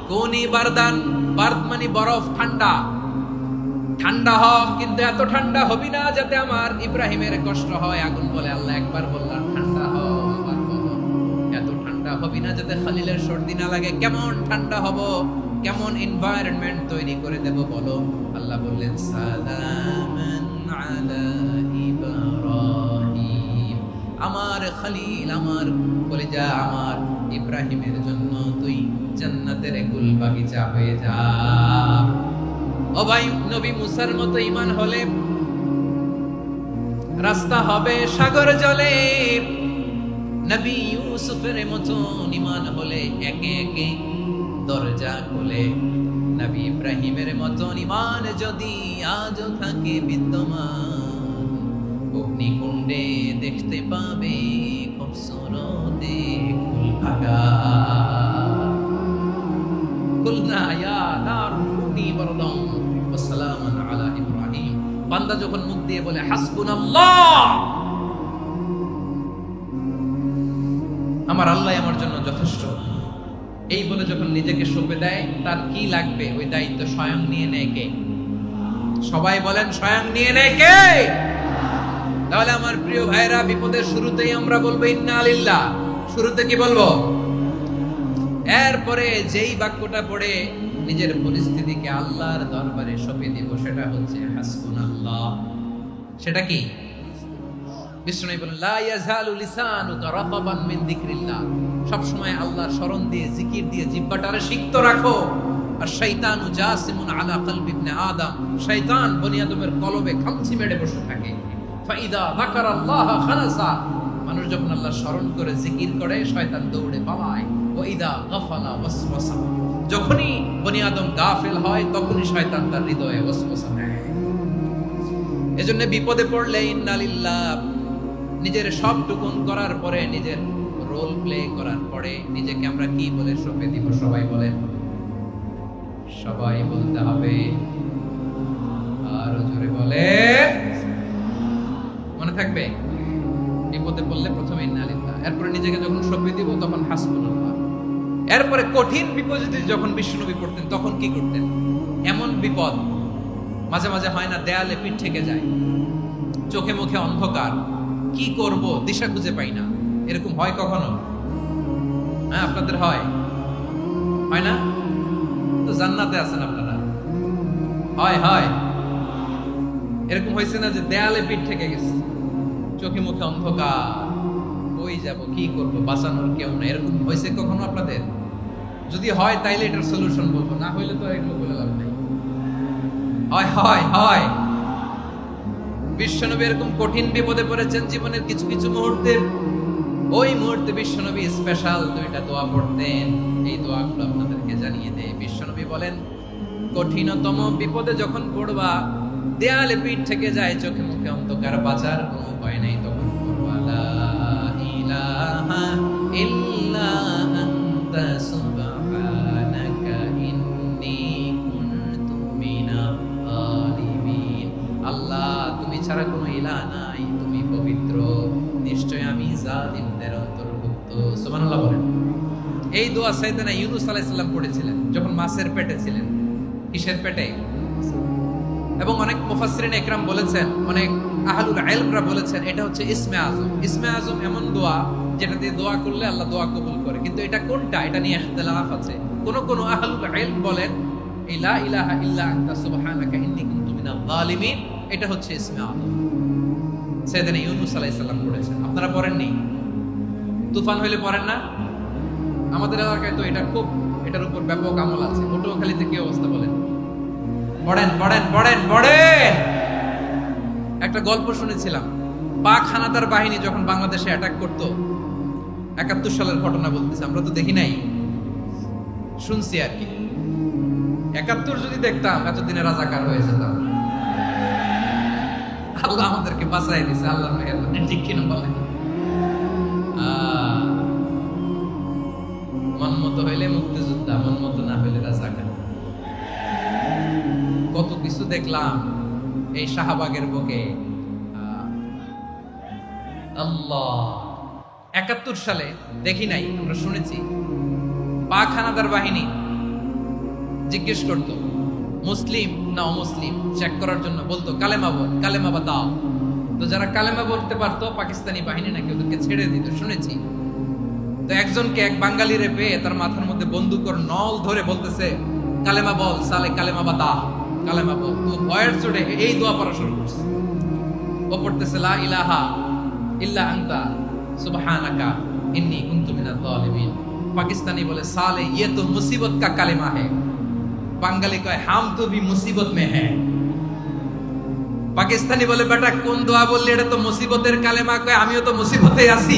কুনি বারদান, বারদ মানে বরফ, ঠান্ডা, ঠান্ডা হ, কিন্তু এত ঠান্ডা হবি না যাতে আমার ইব্রাহিমের কষ্ট হয়। আগুন বলে, আল্লাহ একবার বললাম ঠান্ডা হ, আবার বলো এত ঠান্ডা হবি না যাতে খলিলের সর্দি না লাগে। কেমন ঠান্ডা হব, কেমন এনভায়রনমেন্ট তৈরি করে দেব বলো? আল্লাহ বললেন, সালামান আলা ইব্রাহিম, আমার খলিল, আমার কলিজা, আমার ইব্রাহিমের জন্য তুই জান্নাতের গুল বাগিচা হয়ে যা। ও ভাই, নবী মুসার মতো ঈমান হলে রাস্তা হবে সাগর জলে, নবী ইউসুফের মতো ঈমান হলে একে একে দরজা খুলে, নবী ইব্রাহিমের মতো ঈমান যদি আজও থাকে বিদ্যমান, অগ্নিকুণ্ডে দেখতে পাবে খুবসুরতে ফুল ভাগা। কুলনা ইয়া নার কুনি বারদান ওয়া সালামান আলা ইব্রাহিম। বান্দা যখন মুখ দিয়ে বলে হাসবুনাল্লাহ, আমার আল্লাহ আমার জন্য যথেষ্ট, এই বলে যখন নিজেকে সঁপে দেয়, তার কি লাগবে ওই দায়িত্ব স্বয়ং নিয়ে নেয় কে? সবাই বলেন, স্বয়ং নিয়ে নেয় কে? তাহলে আমার প্রিয় ভাইরা, বিপদের শুরুতেই আমরা বলবো ইন্না লিল্লাহ। শুরুতে কি বলবো? এরপরে যেই বাক্যটা পড়ে নিজের পরিস্থিতিকে আল্লাহর দরবারে সঁপে দিব, সেটা হচ্ছে হাসবুনাল্লাহ। সেটা কি? বিষ্ণু বলেন, লা ইয়াজালু লিসানুকা রাতাবান মিন যিকরিল্লাহ, সব সময় আল্লাহর স্মরণ দিয়ে, জিকির দিয়ে জিহ্বাটারে সিক্ত রাখো। আর শয়তানু জাসিমুন আলা কলবি ইবনে আদম, শয়তান বনি আদমের কলবে খামচি মেরে বসে থাকে। ফাইদা যাকারাল্লাহ খানাসা, মানুষ যখন আল্লাহর স্মরণ করে জিকির করে, শয়তান দৌড়ে পালায়। ওয়া ইদা গাফালা ওয়াসওয়াসা, যখনই বনি আদম গাফেল হয়, তখনই শয়তান তার হৃদয়ে ওয়াসওয়াসা দেয়। এজন্য বিপদে পড়লে ইন্না লিল্লাহ, নিজের সব টুকুন করার পরে, নিজের রোল প্লে করার পরে নিজেকে আমরা কি বলে সঁপে দিব? সবাই বলেন, সবাই বলতে হবে, আরো জোরে বলে, মনে থাকবে? বিপদে পড়লে প্রথমে ইন্না লিল্লাহ, এরপরে নিজেকে যখন সঁপে দিব তখন হাসবুনাল্লাহ। এরপরে কঠিন বিপদে যখন বিশ্বনবী পড়তেন তখন কি করতেন? এমন বিপদ মাঝে মাঝে হয় না, দেয়ালে পিঠ থেকে যায়, চোখে মুখে অন্ধকার, কি করব দিশা খুঁজে পাই না, এরকম হয় কখনো? হ্যাঁ, আপনাদের হয়? হয় না? তো জান্নাতে আছেন আপনারা। হয় হয়, এরকম হয়েছে না যে দেয়ালে পিঠ থেকে গেছে, চোখে মুখে অন্ধকার, কই যাব, কি করব, বাঁচানোর কেউ না, এরকম হয়েছে কখনো আপনাদের? যদি হয় তাইলে এটার সলিউশন বলবো, না হইলে তো এগুলো বলে লাভ নাই। হয় হয় হয়, বিশ্বনবী এরকম কঠিন বিপদে পড়েছেন জীবনের কিছু কিছু মুহূর্তে। ওই মুহূর্তে বিশ্বনবী স্পেশাল দুইটা দোয়া পড়তেন, এই দোয়াগুলো আপনাদেরকে জানিয়ে দেয়। বিশ্বনবী বলেন, কঠিনতম বিপদে যখন পড়বা, দেয়ালে পিঠ থেকে যায়, চোখে মুখে অন্ধকার, বাঁচার কোনো উপায় নাই, তখন পড়বা লা ইলাহা ইল্লা আনতা সুবহানাকা ইন্নী কুনতু মিনাল যালিমিন। আল্লাহ, তুমি ছাড়া কোনো ইলাহ নাই, তুমি পবিত্র, নিশ্চয় আমি জালিমদের অন্তর্ভুক্ত। সুবহানাল্লাহ বলেন। এই দোয়া সাইয়েদনা ইউনূস আলাইহিস সালাম পড়েছিলেন যখন মাছের পেটে ছিলেন। কিসের পেটে? এবং অনেক মুফাসসিরিন ইকরাম বলেছেন, অনেক আহলুল ইলমরা বলেছেন, এটা হচ্ছে ইসমে আজম। ইসমে আজম এমন দোয়া যেটা দিয়ে দোয়া করলে আল্লাহ দোয়া কবুল করে, কিন্তু এটা কোনটা, এটা নিয়ে ইখতিলাফ আছে। কোন কোন আহলুল ইলম বলেন লা ইলাহা ইল্লা আনতা সুবহানাকা ইন্নী কুনতু মিনাল যালিমিন, এটা হচ্ছে ইসমে আজম। সাইয়েদনা ইউনূস আলাইহিস সালাম পড়েছেন, আপনারা পড়েননি? তুফান হইলে পড়েন না? আমাদের এলাকায় তো এটা খুব, এটার উপর ব্যাপক আমল আছে। পটুয়াখালীতে কি অবস্থা বলেন? পড়েন পড়েন পড়েন পড়েন। একটা গল্প শুনেছিলাম, পাক হানাদার বাহিনী যখন বাংলাদেশে অ্যাটাক করত, 71 সালের ঘটনা বলতেছি, আমরা তো দেখি নাই, শুনছি আর কি। 71 যদি দেখতাম এতদিনে রাজাকার হয়ে যেতাম। আল্লাহ আমাদেরকে বাঁচাই দিয়েছে, আল্লাহ মেহেরবানি, ঠিক কিনা বলেন? মন মতো হইলে মুক্তিযোদ্ধা, মন মতো না হইলে রাজাকার। কত কিছু দেখলাম এই শাহবাগের বুকে। আল্লাহ, 71 সালে দেখি নাই, আমরা শুনেছি পাক হানাদার বাহিনী জিজ্ঞেস করত মুসলিম না অমুসলিম চেক করার জন্য, বলতো কালেমা বল, কালেমা বাতাও। তো যারা কালেমা বলতে পারতো পাকিস্তানি বাহিনী নাকি ওদেরকে ছেড়ে দিত, শুনেছি। তো একজনকে, এক বাঙালিরে পেয়ে তার মাথার মধ্যে বন্দুকের নল ধরে বলতেছে কালেমা বল সালে, কালেমা বাতা, কালেমা বল। তো ভয়ের চোটে এই দোয়া পড়া শুরু করছে। ও পড়তেছে লা ইলাহা ইল্লা আনতা সুবহানাকা ইন্নী কুনতু মিনাজ জালিমিন। পাকিস্তানি বলে সালে ये तो मुसीबत का কালেমা है। বাঙালি কয় হাম তো ভি মুসিবত মে হ্যায়। পাকিস্তানি বলে বেটা কোন দোয়া বললি, এটা তো মুসিবতের কালেমা। কয় আমিও তো মুসিবতে আছি,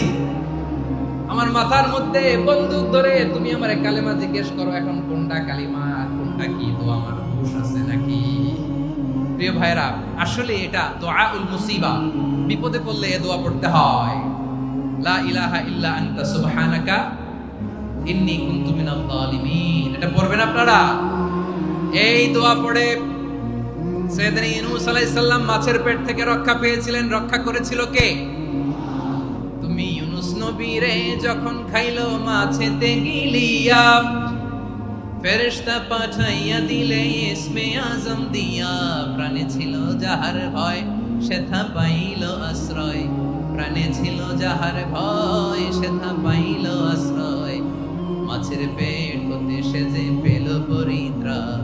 আমার মাথার মধ্যে বন্দুক ধরে তুমি আমার কালেমা জিজ্ঞেস করো, এখন কোনটা কালিমা আর কোনটা কি দোয়া, আমার হুঁশ আছে নাকি? প্রিয় ভাইরা, আসলে এটা দুআউল মুসিবা, বিপদে পড়লে এই দোয়া পড়তে হয়। লা ইলাহা ইল্লা আনতা সুবহানাকা ইন্নী কুনতু মিনাল জালিমিন। এটা পড়বেন আপনারা। এই দোয়া পড়ে সাইয়েদনা ইউনূস আলাইহিস সালাম মাছের পেট থেকে রক্ষা পেয়েছিলেন। রক্ষা করেছিল কে? তুমি ইউনূস নবীরে যখন খাইলো মাছেতে গিলিয়া, ফেরেশতা পাঠাইয়া দিলে ইসমে আজম দিয়া। প্রাণে ছিল যাহার ভয় সেথা পাইল আশ্রয়, প্রাণে ছিল যাহার ভয় সেথা পাইল আশ্রয়। মাছের পেট হতে সে যে পেল পরিত্রাণ।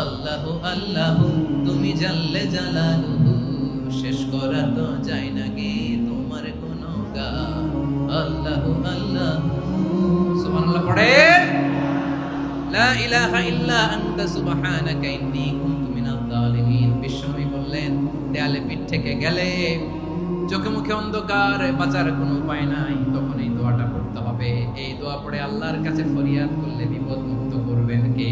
আল্লাহু আল্লাহু তুমি জাল্লে জালালুহু, শেষ করা তো যায় না গে তোমার গুণগান। আল্লাহু আল্লাহু সুবহানাল্লাহ পড়েন। লা ইলাহা ইল্লা আনতা সুবহানাকা ইন্নী কুনতু মিনাজ জালিমিন। বিশ্বনবী বললেন দেয়ালে পিঠ থেকে গেলে, চোখে মুখে অন্ধকার, বাঁচার কোনো উপায় নাই, তখন এই দোয়াটা পড়তে হবে। এই দোয়া পড়ে আল্লাহর কাছে ফরিয়াদ করলে বিপদ মুক্ত করবেন কে?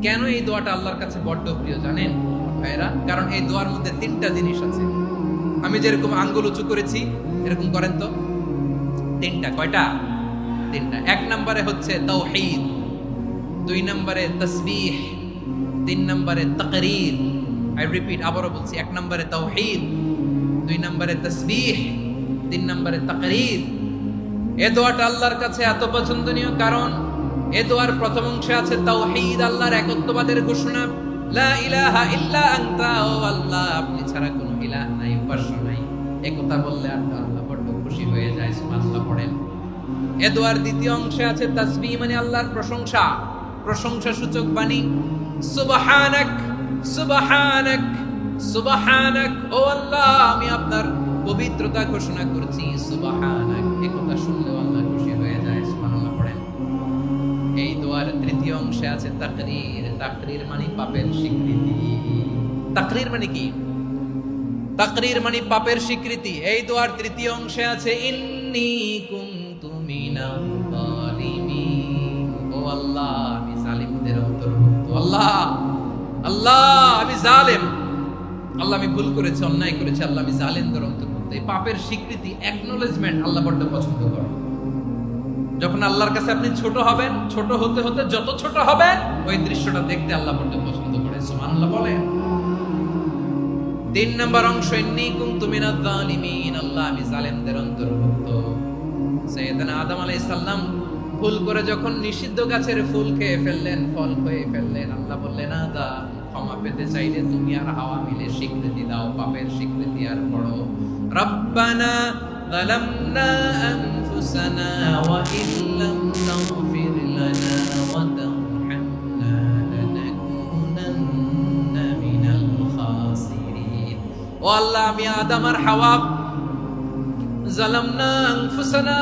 কেন এই দোয়াটা আল্লাহর কাছে বড্ড প্রিয় জানেন ভাইরা? কারণ এই দোয়ার মধ্যে 3টা জিনিস আছে। আমি যেরকম আঙ্গুল উঁচু করেছি এরকম করেন তো। 3টা। কয়টা? 3টা। 1 নম্বরে হচ্ছে তাওহীদ, 2 নম্বরে তাসবিহ, 3 নম্বরে তাকরীর। আই রিপিট, আবারও বলছি, 1 নম্বরে তাওহীদ, 2 নম্বরে তাসবিহ, 3 নম্বরে তাকরীর। এই দোয়াটা আল্লাহর কাছে এত পছন্দনীয় কারণ এই দোয়ার প্রথম অংশে আছে তাওহীদ, আল্লাহর একত্ববাদের ঘোষণা। লা ইলাহা ইল্লা আনতা, ও আল্লাহ আপনি ছাড়া কোনো ইলাহ নাই, উপাস্য নাই। এই কথা বললে আল্লাহ বড় খুশি হয়ে যায়। সুবহানাল্লাহ পড়েন। এই দোয়ার দ্বিতীয় অংশে আছে তাসবিহ, মানে আল্লাহর প্রশংসা, প্রশংসা সূচক বাণী। সুবহানাক সুবহানাক সুবহানাক, ও আল্লাহ আমি আপনার পবিত্রতা ঘোষণা করছি। সুবহানাক, এই কথা শুনলেও আল্লাহ খুশি হয়ে যায়। সুবহানাল্লাহ পড়েন। এই দোয়ার তৃতীয় অংশে আছে তাকরীর। তাকরীর মানে পাপের স্বীকৃতি। তাকরীর মানে কি? তাকরীর মানে পাপের স্বীকৃতি। এই দোয়ার তৃতীয় অংশে আছে ইন্নী কুনতু মিনাল জালিমিন, ও আল্লাহ আমি জালিমদের অন্তর্ভুক্ত। আল্লাহ আল্লাহ আমি জালেম, আল্লাহ আমি ভুল করেছি, অন্যায় করেছি, আল্লাহ আমি জালেমদের অন্তর্ভুক্ত। এই পাপের স্বীকৃতি, অ্যাকনলেজমেন্ট আল্লাহ বড় পছন্দ করেন। যখন আল্লাহর কাছে আপনি ছোট হবেন, ছোট হতে হতে যত ছোট হবেন, ওই দৃশ্যটা দেখতে আল্লাহ বড় পছন্দ করে। সুবহানাল্লাহ বলেন। 3 নম্বর অংশ ইন্নী কুনতু মিনাজ জালিমিন, আল্লাহ আমি জালেমদের অন্তর্ভুক্ত। সাইয়েদনা আদম আলাইহিস সালাম ভুল করে যখন নিষিদ্ধ গাছের ফুল খেয়ে ফেললেন, ফল খেয়ে ফেললেন, আল্লাহ বললেন আদম ক্ষমা পেতে চাইলে তুমি আর হাওয়া মিলে স্বীকৃতি দাও, পাপের স্বীকৃতি আর পড়ো। রব্বানা যালামনা আনফুসানা ওয়া ইল্লাম তাগফির লানা ওয়া তারহামনা লানাকুনান্না মিনাল খাসিরিন। ও আল্লাহ আমি আদম আর হাওয়া যালামনা আনফুসানা,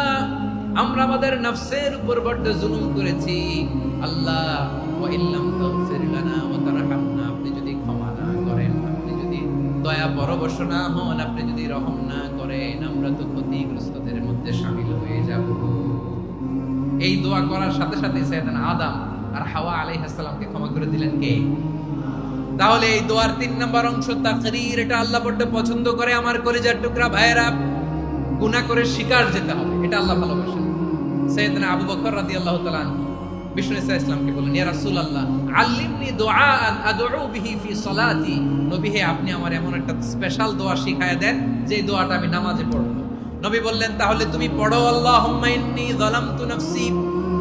আমরা আমাদের নফসের উপর বড় জুলুম করেছি। আল্লাহ ওয়া ইল্লাম তাগফির লানা ওয়া তারহামনা, আপনি যদি ক্ষমা না করেন, আপনি যদি দয়া পরবশ না হন, আপনি যদি রহম না করেন, আমরা তো ক্ষতিগ্রস্তদের মধ্যে শামিল হয়ে যাব। এই দোয়া করার সাথে সাথে সাইয়েদনা আদম আর হাওয়া আলাইহিস সালামকে ক্ষমা করে দিলেন কে? তাহলে এই দোয়ার 3 নম্বর অংশ তাকরীর, এটা আল্লাহ বড় পছন্দ করে। আমার কলিজার টুকরা ভাইয়েরা, গুনাহ করে শিকার যেতে হবে, এটা আল্লাহ ভালোবাসেন। সাইয়েদনা আবু বকর রাদিয়াল্লাহু তাআলা বিষ্ণু ইসা ইসলামকে বলেন, ইয়া রাসূলুল্লাহ আল্লিমনি দুআআন আদউ বিহি ফি সালাতি, নবী হে আপনি আমার এমন একটা স্পেশাল দোয়া শিখায়া দেন যে দোয়াটা আমি নামাজে পড়ব। নবী বললেন, তাহলে তুমি পড়ো, আল্লাহুম্মা ইন্নী যালামতু নাফসি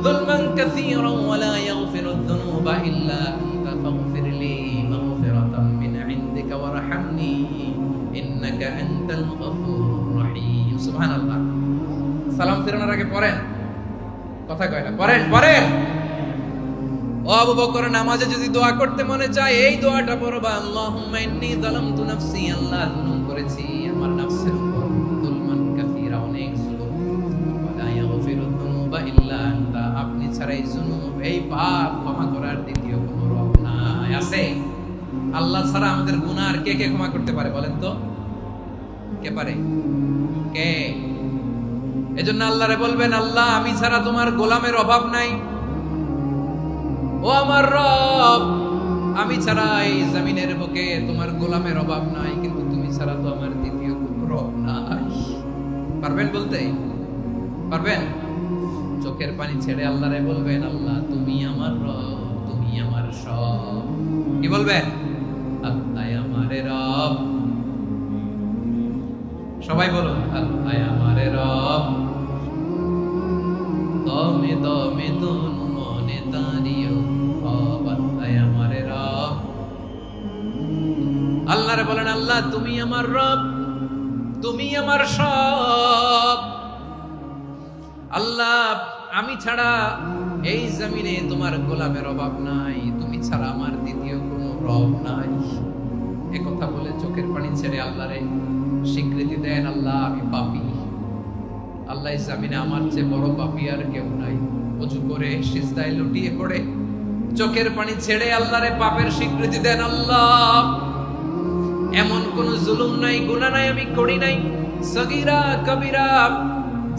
যুলমান কাসীরান ওয়া লা ইয়াগফিরুয যুনুবা ইল্লা আনতা ফাগফিরলি মাগফিরাতাম মিন ইনদিকা ওয়ারহামনি ইন্নাকা আনতাল গফুরুর রহিম। সুবহানাল্লাহ। সালাম ফেরানোর আগে পড়েন, কথা কয় না, পড়েন পড়েন। ও আবু বকর, নামাজে যদি দোয়া করতে মনে চায় এই দোয়াটা পড়বা, আল্লাহুম্মা ইন্নী যালামতু নাফসি, আল্লাহ জুলুম করেছি আমার নফসের উপর, যুলমান কাসীরা, অনেক জুলুম, ওয়া লা ইয়াগফিরুয যুনুবা ইল্লা আনতা, আপনি ছাড়া এই জুনুব, এই পাপ ক্ষমা করার দ্বিতীয় কোনো রব নাই। আছে? আল্লাহ ছাড়া আমাদের গুনাহ আর কে কে ক্ষমা করতে পারে বলেন তো? কে পারে? কে? এজন্য আল্লাহরে বলবেন, আল্লাহ আমি ছাড়া তোমার গোলামের অভাব নাই, ও আমার রব আমি ছাড়া এই জমিনের বুকে তোমার গোলামের অভাব নাই, কিন্তু তুমি ছাড়া তো আমার দ্বিতীয় কোনো রব নাই। পারবেন বলতে? পারবেন? চোখের পানি ছেড়ে আল্লাহরে বলবেন, আল্লাহ তুমি আমার রব, তুমি আমার সব। কি বলবেন? আল্লাহ আমারে রব। সবাই বলুন, আল্লাহ আমারে রব, দমে দমে তনু মনে তারিও রব, আল্লাহ আমারে রব। আল্লাহরে বলেন, আল্লাহ তুমি আমার রব, তুমি আমার সব। আল্লাহ আমি ছাড়া এই জমিনে তোমার গোলামের অভাব নাই, তুমি ছাড়া আমার দ্বিতীয় কোনো রব নাই। এ কথা বলে চোখের পানি ছেড়ে আল্লাহরে স্বীকৃতি দেন, আল্লাহ আমি পাপী, আল্লাহ এই জামিনে আমার চেয়ে বড় পাপী আর কেউ নাই। ওযু করে সিজদায় লুটিয়ে পড়ে চোখের পানি ছেড়ে আল্লাহরে পাপের স্বীকৃতি দেন, আল্লাহ এমন কোন জুলুম নাই, গুনাহ নাই আমি করি নাই, সগীরা কবিরা,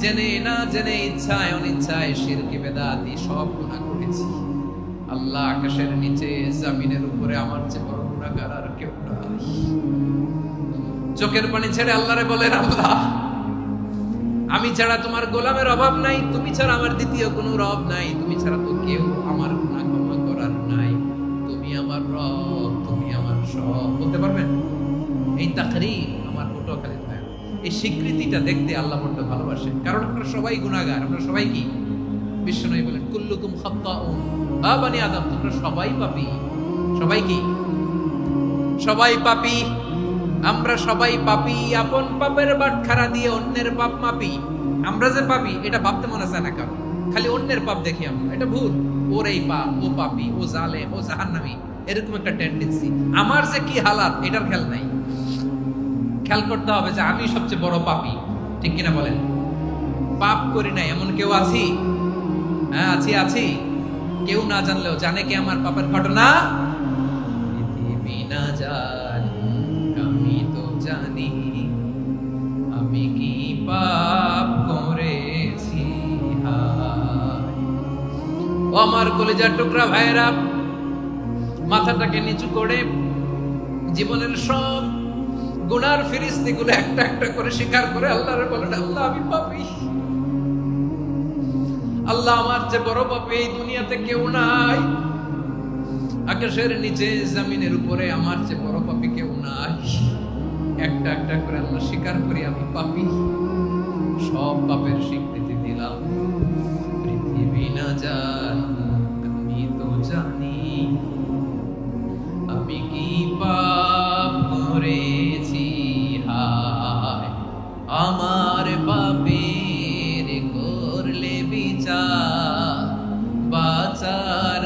জেনে না জেনে, ইচ্ছায় অনিচ্ছায়, শিরকি বেদাতি সব গুনাহ করেছি। আল্লাহ আকাশের নিচে জমিনের উপরে আমার চেয়ে বড় গুনাহগার আর কেউ নাই। চোখের পানি ছেড়ে আল্লাহরে বলেন, আল্লাহ আমি ছাড়া তোমার গোলামের অভাব নাই, তুমি ছাড়া আমার দ্বিতীয় কোনো রব নাই, তুমি ছাড়া তো কেউ আমার গুনাহ ক্ষমা করার নাই, তুমি আমার রব, তুমি আমার সব। বলতে পারবেন? এই তাকরীর আমার পটুয়াখালী ভাই, এই স্বীকৃতিটা দেখতে আল্লাহ বড় ভালোবাসেন, কারণ আমরা সবাই গুনাহগার। আমরা সবাই কি? বিশ্বনবী বলেন, কুল্লুকুম খাত্তাউন, বা বনি আদম তোমরা সবাই পাপী। সবাই কি? সবাই পাপী। আমরা সবাই পাপী, আপন পাপের বাটখারা দিয়ে অন্যের পাপ মাপি। আমরা যে পাপী এটা ভাবতে মনে চায় না কারণ, খালি অন্যের পাপ দেখি আমরা, এটা ভুল। ওর এই পাপ, ও পাপী, ও জালেম, ও জাহান্নামী, এরকম একটা টেন্ডেন্সি। আমার যে কি হালাত এটার খেয়াল নাই। খেয়াল করতে হবে যে আমি সবচেয়ে বড় পাপী, ঠিক কিনা বলেন? পাপ করি নাই এমন কেউ আছি? হ্যাঁ আছি, আছি। কেউ না জানলেও জানে কে আমার পাপের ঘটনা? পৃথিবী না জানি আমি তো জানি আমি কি পাপ করেছি। ও আমার কলিজার টুকরা ভাইয়েরা, মাথাটাকে নিচু করে জীবনের সব গুনার ফিরিস্তিগুলো একটা একটা করে স্বীকার করে আল্লাহরে বলেন, আল্লাহ আমি পাপী, আল্লাহ আমার চেয়ে বড় পাপী এই দুনিয়াতে কেউ নাই, আকাশের নিচে জমিনের উপরে আমার চেয়ে বড় পাপী কেউ নাই। একটা একটা করে আল্লাহ স্বীকার করি আমি পাপী, সব পাপের স্বীকৃতি দিলাম। পৃথিবী না জানি আমি তো জানি আমি কি পাপ করেছি। হায় আমার পাপের করলে বিচার, বাঁচার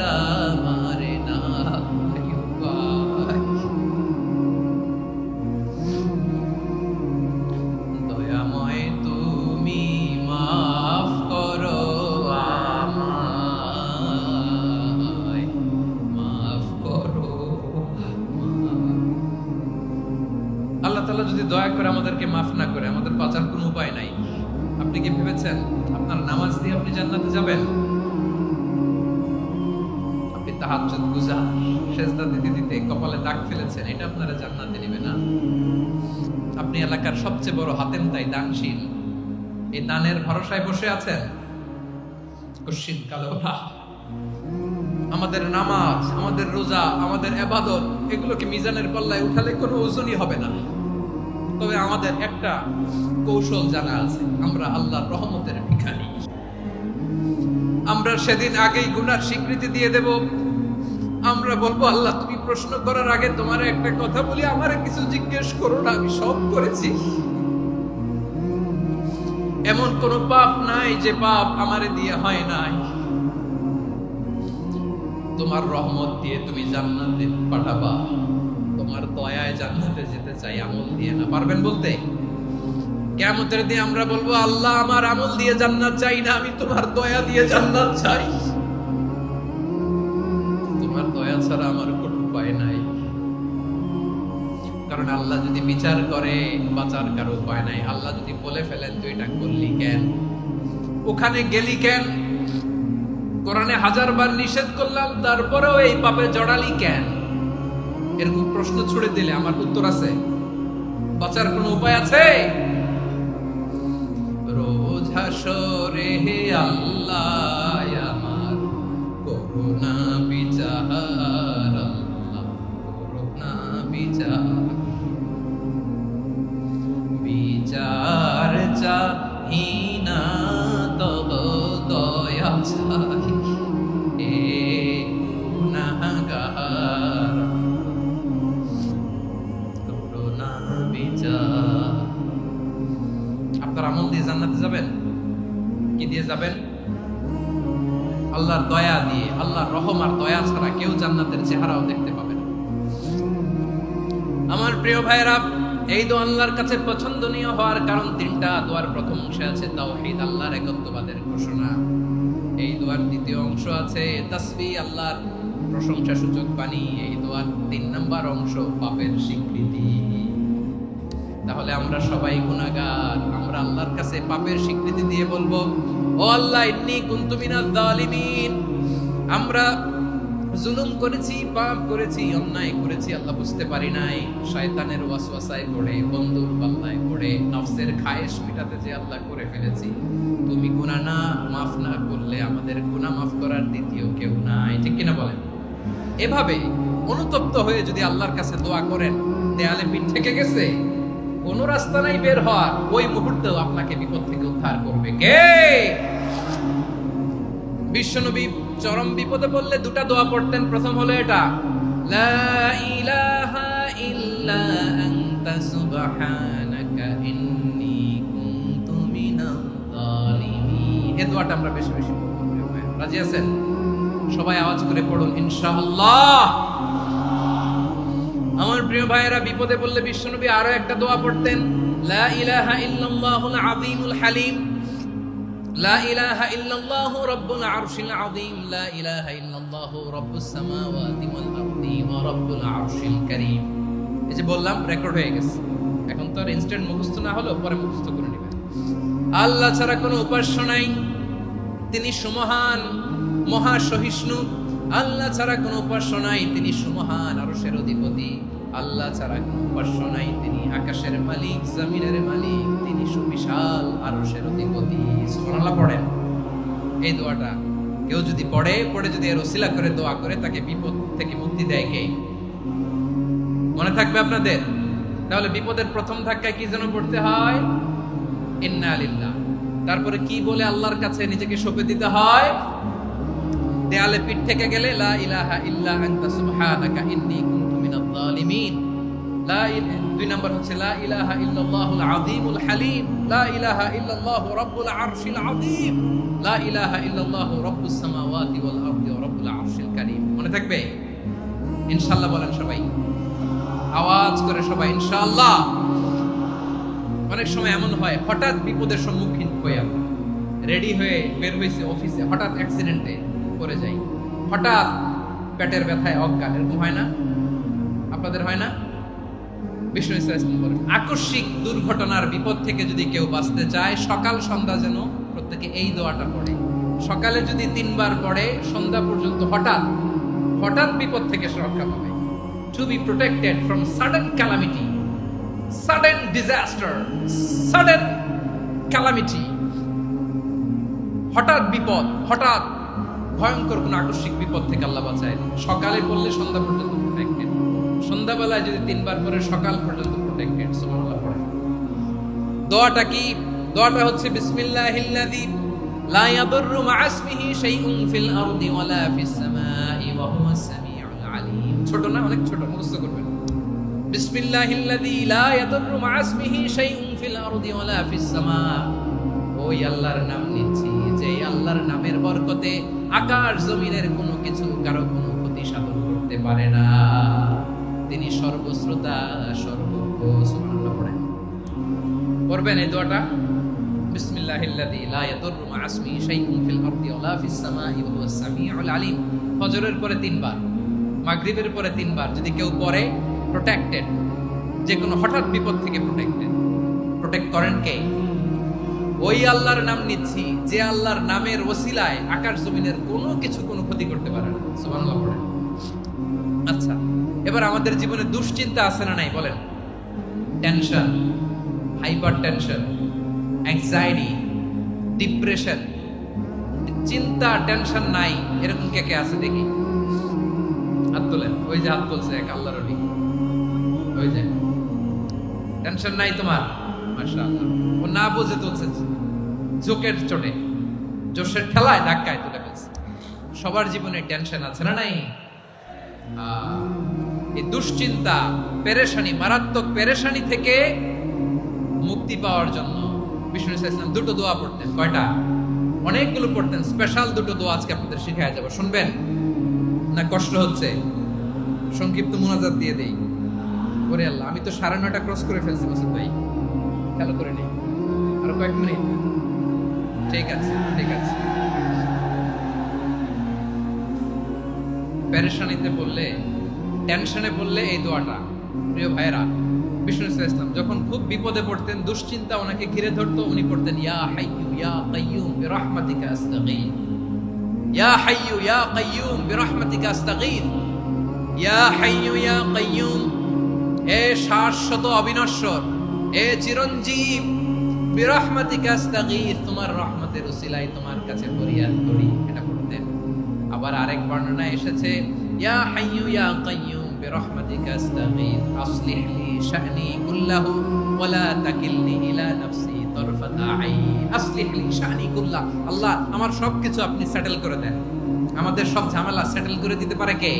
আমার নাই উপায়। দয়াময় তুমি মাফ করো তাআলা যদি দয়া করে আমাদেরকে মাফ না করে, আমাদের বাঁচার কোনো উপায় নাই। আপনি কি ভেবেছেন আপনার নামাজ দিয়ে আপনি জান্নাতে যাবেন? আপনি তাহাজ্জুদ গুজার, সেজদা দিতে দিতে কপালে দাগ ফেলেছেন, এটা আপনারা জান্নাতে নেবে না। আপনি এলাকার সবচেয়ে বড় হাতেম তাই দানশীল, এই দানের ভরসায় বসে আছেন। কশিন কালো আমাদের নামাজ, আমাদের রোজা, আমাদের ইবাদত, এগুলোকে মিজানের পাল্লায় উঠালে কোনো ওজনই হবে না। তবে আমাদের একটা কৌশল জানা আছে, আমরা আল্লাহর রহমতের ভিখারি। আমরা সেদিন আগেই গুনার স্বীকৃতি দিয়ে দেব। আমরা বলবো, আল্লাহ তুমি প্রশ্ন করার আগে তোমার একটা কথা বলি, আমারে কিছু জিজ্ঞেস করো না, আমি সব করেছি। এমন কোন পাপ নাই যে পাপ আমারে দিয়ে হয় নাই। তোমার রহমত দিয়ে তুমি জান্নাতে পাঠাবা, তোমার দয়ায় জান্নাতে যেতে চাই, আমল দিয়ে না। পারবেন বলতে? কিয়ামতের দিন আমরা বলবো, আল্লাহ আমার আমল দিয়ে জান্নাত চাই না, আমি তোমার দয়া দিয়ে জান্নাত চাই। তোমার দয়া ছাড়া আমার কোনো উপায় নাই। কারণ আল্লাহ যদি বিচার করে, বাঁচার কারো উপায় নাই। আল্লাহ যদি বলে ফেলেন তুই এটা করলি কেন, ওখানে গেলি কেন, কোরআনে 1000 বার নিষেধ করলাম তারপরেও এই পাপে জড়ালি কেন, এরকম প্রশ্ন ছুড়ে দিলে আমার উত্তর আছে? বাঁচার কোনো উপায় আছে? রোজ হাসরে হে আল্লাহ আমার করুণা বিচার, আল্লাহ করুণা বিচার, বিচার চাহি না তব দয়া চাহি হে গুনাহগার, করুণা বিচার। আপনার আমল দিয়ে জান্নাতে যাবেন? কি দিয়ে যাবেন? আল্লাহর দয়া দিয়ে। আল্লাহর রহম আর দয়া ছাড়া কেউ জান্নাতের চেহারাও দেখতে পাবে না। আমার প্রিয় ভাইরা, এই দোয়া আল্লাহর কাছে পছন্দনীয় হওয়ার কারণ তিনটা। দোয়ার প্রথম অংশে আছে তাওহীদ, আল্লাহর একত্ববাদের ঘোষণা। এই দোয়ার দ্বিতীয় অংশ আছে তাসবিহ, আল্লাহর প্রশংসা সূচক বাণী। এই দোয়ার 3 নাম্বার অংশ পাপের স্বীকৃতি। তাহলে আমরা সবাই গুনাহগার। আমরা আল্লাহর কাছে পাপের স্বীকৃতি দিয়ে বলবো, ও আল্লাহ ইন্নী কুনতু মিনাজ জালিমিন, আমরা জুলুম করেছি, পাপ করেছি, অন্যায় করেছি, আল্লাহ বুঝতে পারি নাই, শয়তানের ওয়াসওয়াসায় পড়ে, বন্ধুর পাল্লায় পড়ে, নফসের খায়েশ মিটাতে যে আল্লাহ করে ফেলেছি। তুমি গুনাহ না মাফ না করলে আমাদের গুনাহ মাফ করার দ্বিতীয় কেউ নাই। ঠিক কিনা বলেন? এভাবে অনুতপ্ত হয়ে যদি আল্লাহর কাছে দোয়া করেন, দেয়ালে পিঠ থেকে গেছে, কোন রাস্তা নাই বের হওয়ার, ওই মুহূর্তেও আপনাকে বিপদ থেকে উদ্ধার করবে কে? বিশ্বনবী চরম বিপদে পড়লে 2টা দোয়া পড়তেন। প্রথম হলো এটা, লা ইলাহা ইল্লা আনতা সুবহানাকা ইন্নী কুনতু মিনাজ জালিমিন। এই দোয়াটা আমরা বেশি বেশি পড়ব। রাজি আছেন? সবাই আওয়াজ করে পড়ুন ইনশাআল্লাহ। আমার প্রিয় ভাইয়েরা, বিপদে পড়লে বিশ্বনবী আরো একটা দোয়া পড়তেন, লা ইলাহা ইল্লাল্লাহুল আযীমুল হালিম, লা ইলাহা ইল্লাল্লাহু রাব্বুল আরশিল আযীম, লা ইলাহা ইল্লাল্লাহু রাব্বুস সামাওয়াতি ওয়াল আরদি ওয়া রাব্বুল আরশিল কারীম। এই যে বললাম, রেকর্ড হয়ে গেছে। এখন তো আর ইনস্ট্যান্ট মুখস্থ না হলো, পরে মুখস্থ করে নেবেন। আল্লাহ ছাড়া কোনো উপাস্য নাই, তিনি সুমহান, মহা সহিষ্ণু। আল্লাহ ছাড়া কোনো উপাস্য নাই, তিনি সুমহান, আরশের অধিপতি। আল্লাহ ছাড়া কোনো উপাস্য নাই, তিনি আকাশের মালিক, জমিনের মালিক, তিনি সুবিশাল, আরশের অধিপতি। সুবহানাল্লাহ পড়েন। এই দোয়াটা কেউ যদি পড়ে যদি এর ওসিলা করে দোয়া করে, তাকে বিপদ থেকে মুক্তি দেয় কে? মনে থাকবে আপনাদের? তাহলে বিপদের প্রথম ধাক্কায় কি যেন পড়তে হয়? ইন্না লিল্লাহ। তারপরে কি বলে আল্লাহর কাছে নিজেকে সঁপে দিতে হয়? দেয়ালে পিঠ থেকে গেলে, লা ইলাহা ইল্লা আনতা সুবহানাকা ইন্নী কুনতু মিনাজ জালিমিন। 2 নাম্বার হচ্ছে লা ইলাহা ইল্লাল্লাহুল আযীমুল হালিম, লা ইলাহা ইল্লাল্লাহু রাব্বুল আরশিল আযীম, লা ইলাহা ইল্লাল্লাহু রাব্বুস সামাওয়াতি ওয়াল আরদি ওয়া রাব্বুল আরশিল কারীম। মনে থাকবে? ইনশাআল্লাহ বলেন সবাই, আওয়াজ করে সবাই ইনশাআল্লাহ। অনেক সময় এমন হয়, হঠাৎ বিপদের সম্মুখীন হয়ে আমরা রেডি হয়ে বের হয়েছে অফিসে, হঠাৎ অ্যাক্সিডেন্টে পড়ে যাই, হঠাৎ পেটের ব্যথায় অজ্ঞান। এরকম হয় না? আপনাদের হয় না? বিষ্ণু ইসলাম বলেন, আকস্মিক দুর্ঘটনার বিপদ থেকে যদি কেউ বাঁচতে চায়, সকাল সন্ধ্যা যেন প্রত্যেকে এই দোয়াটা পড়ে। সকালে যদি 3 বার পড়ে, সন্ধ্যা পর্যন্ত হঠাৎ বিপদ থেকে সে রক্ষা পাবে। To be protected from sudden calamity, sudden disaster, sudden calamity, হঠাৎ বিপদ, হঠাৎ ভয়ঙ্কর কোন আকস্মিক বিপদ থেকে আল্লাহ বাঁচায়। সকালে পড়লে সন্ধ্যা পর্যন্ত প্রোটেক্টেড, সন্ধ্যাবেলায় যদি 3 বার পরে সকাল পর্যন্ত প্রোটেক্টেড। সুবহানাল্লাহ পড়ে। দোয়াটা কি? দোয়াটা হচ্ছে বিসমিল্লাহিল্লাযী লা ইয়াদুররু মা'a ইসমিহি শাইউন ফিল আরদি ওয়ালা ফিস সামাই ওয়া হুয়াস সামিউল আলীম। ছোট না? অনেক ছোট, মুখস্থ করবেন। বিসমিল্লাহিল্লাযী লা ইয়াদুররু মা'a ইসমিহি শাইউন ফিল আরদি ওয়ালা ফিস সামা। ওই আল্লাহর নাম নিচ্ছি, যে আল্লাহর নামের বরকতে আকাশ জমিনের কোনো কিছু কারো কোনো ক্ষতি সাধন করতে পারে না। তিনি সর্বশ্রোতা, সর্বজ্ঞ। সুবহানাল্লাহ পড়েন। পড়বেন এই দোয়াটা, বিসমিল্লাহিল্লাযী লা ইয়াদুররু মা'a ইসমিহি শাইউন ফিল আরদি ওয়ালা ফিস সামাই ওয়া হুয়াস সামিউল আলীম। ফজরের পরে 3 বার, মাগরিবের পরে 3 বার যদি কেউ পড়ে, প্রোটেক্টেড, যে কোনো হঠাৎ বিপদ থেকে প্রোটেক্টেড। প্রোটেক্ট করেন কে? ওই আল্লাহর নাম নিচ্ছি, যে আল্লাহর নামের ওসিলায় আকাশ জমিনের কোনো কিছু কোনো ক্ষতি করতে পারে না। সুবহানাল্লাহ পড়েন। আচ্ছা, এবার আমাদের জীবনে দুশ্চিন্তা আছে না নাই বলেন? Tension, hyper tension, anxiety, depression, চিন্তা, টেনশন নাই এরকম কে কে আছে দেখি? হাত তোলেন। ওই যে হাত তুলছে এক আল্লাহর ওলি, ওই যে। টেনশন নাই তোমার? মাশাআল্লাহ। ও না বুঝে তুলছে, জোকের চোটে, জোশের ঠেলায় ধাক্কায় তুলে ফেলছে। সবার জীবনে টেনশন আছে না নাই? এই দুশ্চিন্তা, পেরেশানি, মারাত্মক পেরেশানি থেকে মুক্তি পাওয়ার জন্য বিষ্ণু ইসলাম 2টো দোয়া পড়তেন। কয়টা? অনেকগুলো পড়তেন। স্পেশাল 2টো দোয়া আজকে আপনাদের শিখায়া যাব। শুনবেন না? কষ্ট হচ্ছে? সংক্ষিপ্ত মুনাজাত দিয়ে দেই। ওরে আল্লাহ, আমি তো 9:30 ক্রস করে ফেলছি মাসুদ ভাই, খেয়াল করে নেই। আরো কয়েক মিনিট। ঠিক আছে, ঠিক আছে। পেরেশানিতে পড়লে, টেনশনে পড়লে এই দোয়াটা, প্রিয় ভাইরা, বিষ্ণু ইসলাম যখন খুব বিপদে পড়তেন, দুশ্চিন্তা ওনাকে ঘিরে ধরতো, উনি পড়তেন ইয়া হাইয়্যু ইয়া কাইয়্যুম বিরহমাতিকা আস্তাগীথ, ইয়া হাইয়্যু ইয়া কাইয়্যুম বিরহমাতিকা আস্তাগীথ, ইয়া হাইয়্যু ইয়া কাইয়্যুম, এ শাশ্বত অবিনশ্বর, এ চিরঞ্জীব, বিরহমাতিকা আস্তাগীথ, তোমার রহমতের উসিলায় তোমার কাছে ফরিয়াদ করি। এটা পড়তেন। আবার আরেক বর্ণনায় এসেছে ইয়া হাইয়্যু ইয়া কাইয়্যুম বিরহমাতিকা আস্তাগীথ আসলিহ লি শা'নি কুল্লাহু ওয়া লা তাকিলনি ইলা নাফসি তারফাতা আইন। আসলিহ লি শা'নি কুল্লাহ, আল্লাহ আমার সবকিছু আপনি সেটেল করে দেন। আমাদের সব ঝামেলা সেটেল করে দিতে পারে কে?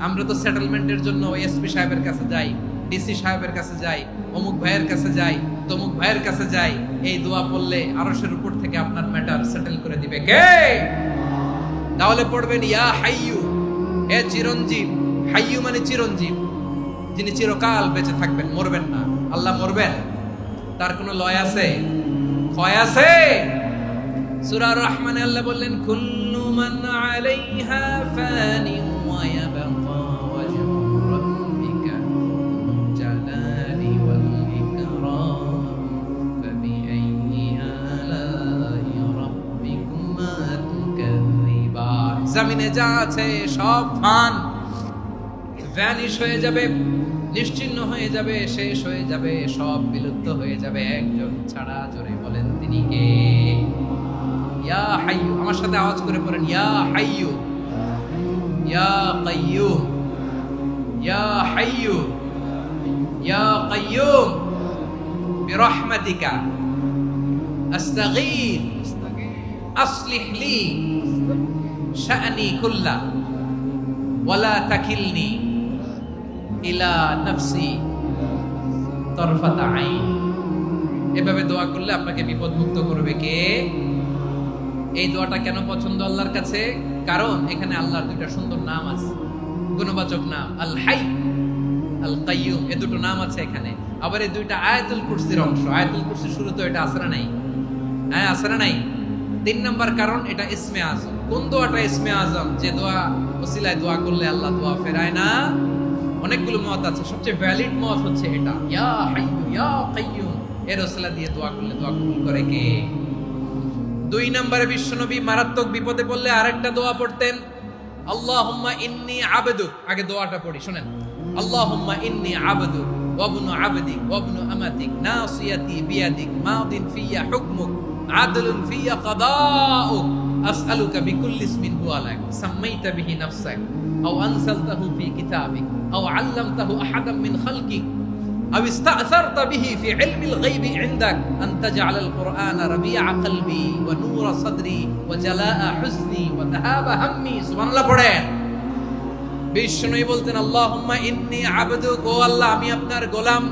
আমরা তো সেটেলমেন্টের জন্য এসপি সাহেবের কাছে যাই, ডিসি সাহেবের কাছে যাই, অমুক ভাইয়ের কাছে যাই, তমুক ভাইয়ের কাছে যাই। এই দোয়া পড়লে আরশের উপর থেকে আপনার ম্যাটার সেটেল করে দিবে কে? তাহলে পড়বেন ইয়া হাইয়্যু, এ চিরঞ্জীব। হাইয়্যু মানে চিরঞ্জীব, যিনি চিরকাল বেঁচে থাকবেন, মরবেন না। আল্লাহ মরবেন? তার কোনো লয় আছে? ক্ষয় আছে? সূরা রহমানে আল্লাহ বললেন কুল্লু মান আলাইহা ফানি ওয়া ইয়াবকা ওয়াজহু রাব্বিকা জালালি ওয়াল ইকরাম ফাবিআইয়ি আলাই রাব্বিকুমা তুকাযযিবান। জমিনে যা আছে সব ফান, ভ্যানিশ হয়ে যাবে, নিশ্চিহ্ন হয়ে যাবে, শেষ হয়ে যাবে, সব বিলুপ্ত হয়ে যাবে, একজন ছাড়া। জোরে বলেন তিনি কে? ইয়া হাইয়্যু। আমার সাথে আওয়াজ করে পড়েন ইয়া হাইয়্যু ইয়া কাইয়্যুম ইয়া হাইয়্যু ইয়া কাইয়্যুম বিরহমাতিকা আস্তাগীথ আসলিহ লি শা'নি কুল্লাহ ওয়া লা তাকিলনি ইলা নাফসি তারফাতা আইন। এভাবে দোয়া করলে আপনাকে বিপদ মুক্ত করবে কে? এই দোয়াটা কেন পছন্দ আল্লাহর কাছে? কারণ এখানে আল্লাহর 2টা সুন্দর নাম আছে, গুণবাচক নাম, আল হাই, আল কাইয়ুম। এই 2টো নাম আছে এখানে। আবার এই 2টা আয়াতুল কুরসির অংশ। আয়াতুল কুরসির শুরুতে এটা আছে না নাই? হ্যাঁ, আছে না নাই? 3 নাম্বার কারণ এটা ইসমে আজম। কোন দোয়াটা ইসমে আজম? যে দোয়া ওসিলায় দোয়া করলে আল্লাহ দোয়া ফেরায় না, অনেকগুলো মত আছে, সবচেয়ে ভ্যালিড মত হচ্ছে এটা, ইয়া হাইয়ু ইয়া কাইয়ুম। এর ওসিলা দিয়ে দোয়া করলে দোয়া কবুল করে কে? 2 নম্বরে বিশ্বনবী মারাত্মক বিপদে পড়লে আরেকটা দোয়া পড়তেন, আল্লাহুম্মা ইন্নী আবদুক। আগে দোয়াটা পড়ি, শুনেন। আল্লাহুম্মা ইন্নী আবদুক ওয়া ইবনু আবদিক ওয়া ইবনু আমাতিক নাসিয়াতি বিয়াদিক মাদিন ফিয়া হুকমুক আদলুন ফিয়া কাদাউক আসআলুকা বিকুল্লি ইসমিন হুয়া লাক সাম্মাইতা বিহি নাফসাক আও আনসালতাহু ফি কিতাবিক আও আল্লামতাহু আহাদাম মিন খালকিক أو استأثرت به في علم الغيب عندك أن تجعل القرآن ربيع قلبي ونور صدري وجلاء حزني وذهاب همي سبحان الله পড়েন। বিষ্ণুই বলতেন আল্লাহুম্মা ইন্নী আবদুক, ও আল্লাহ আমি আপনার গোলাম,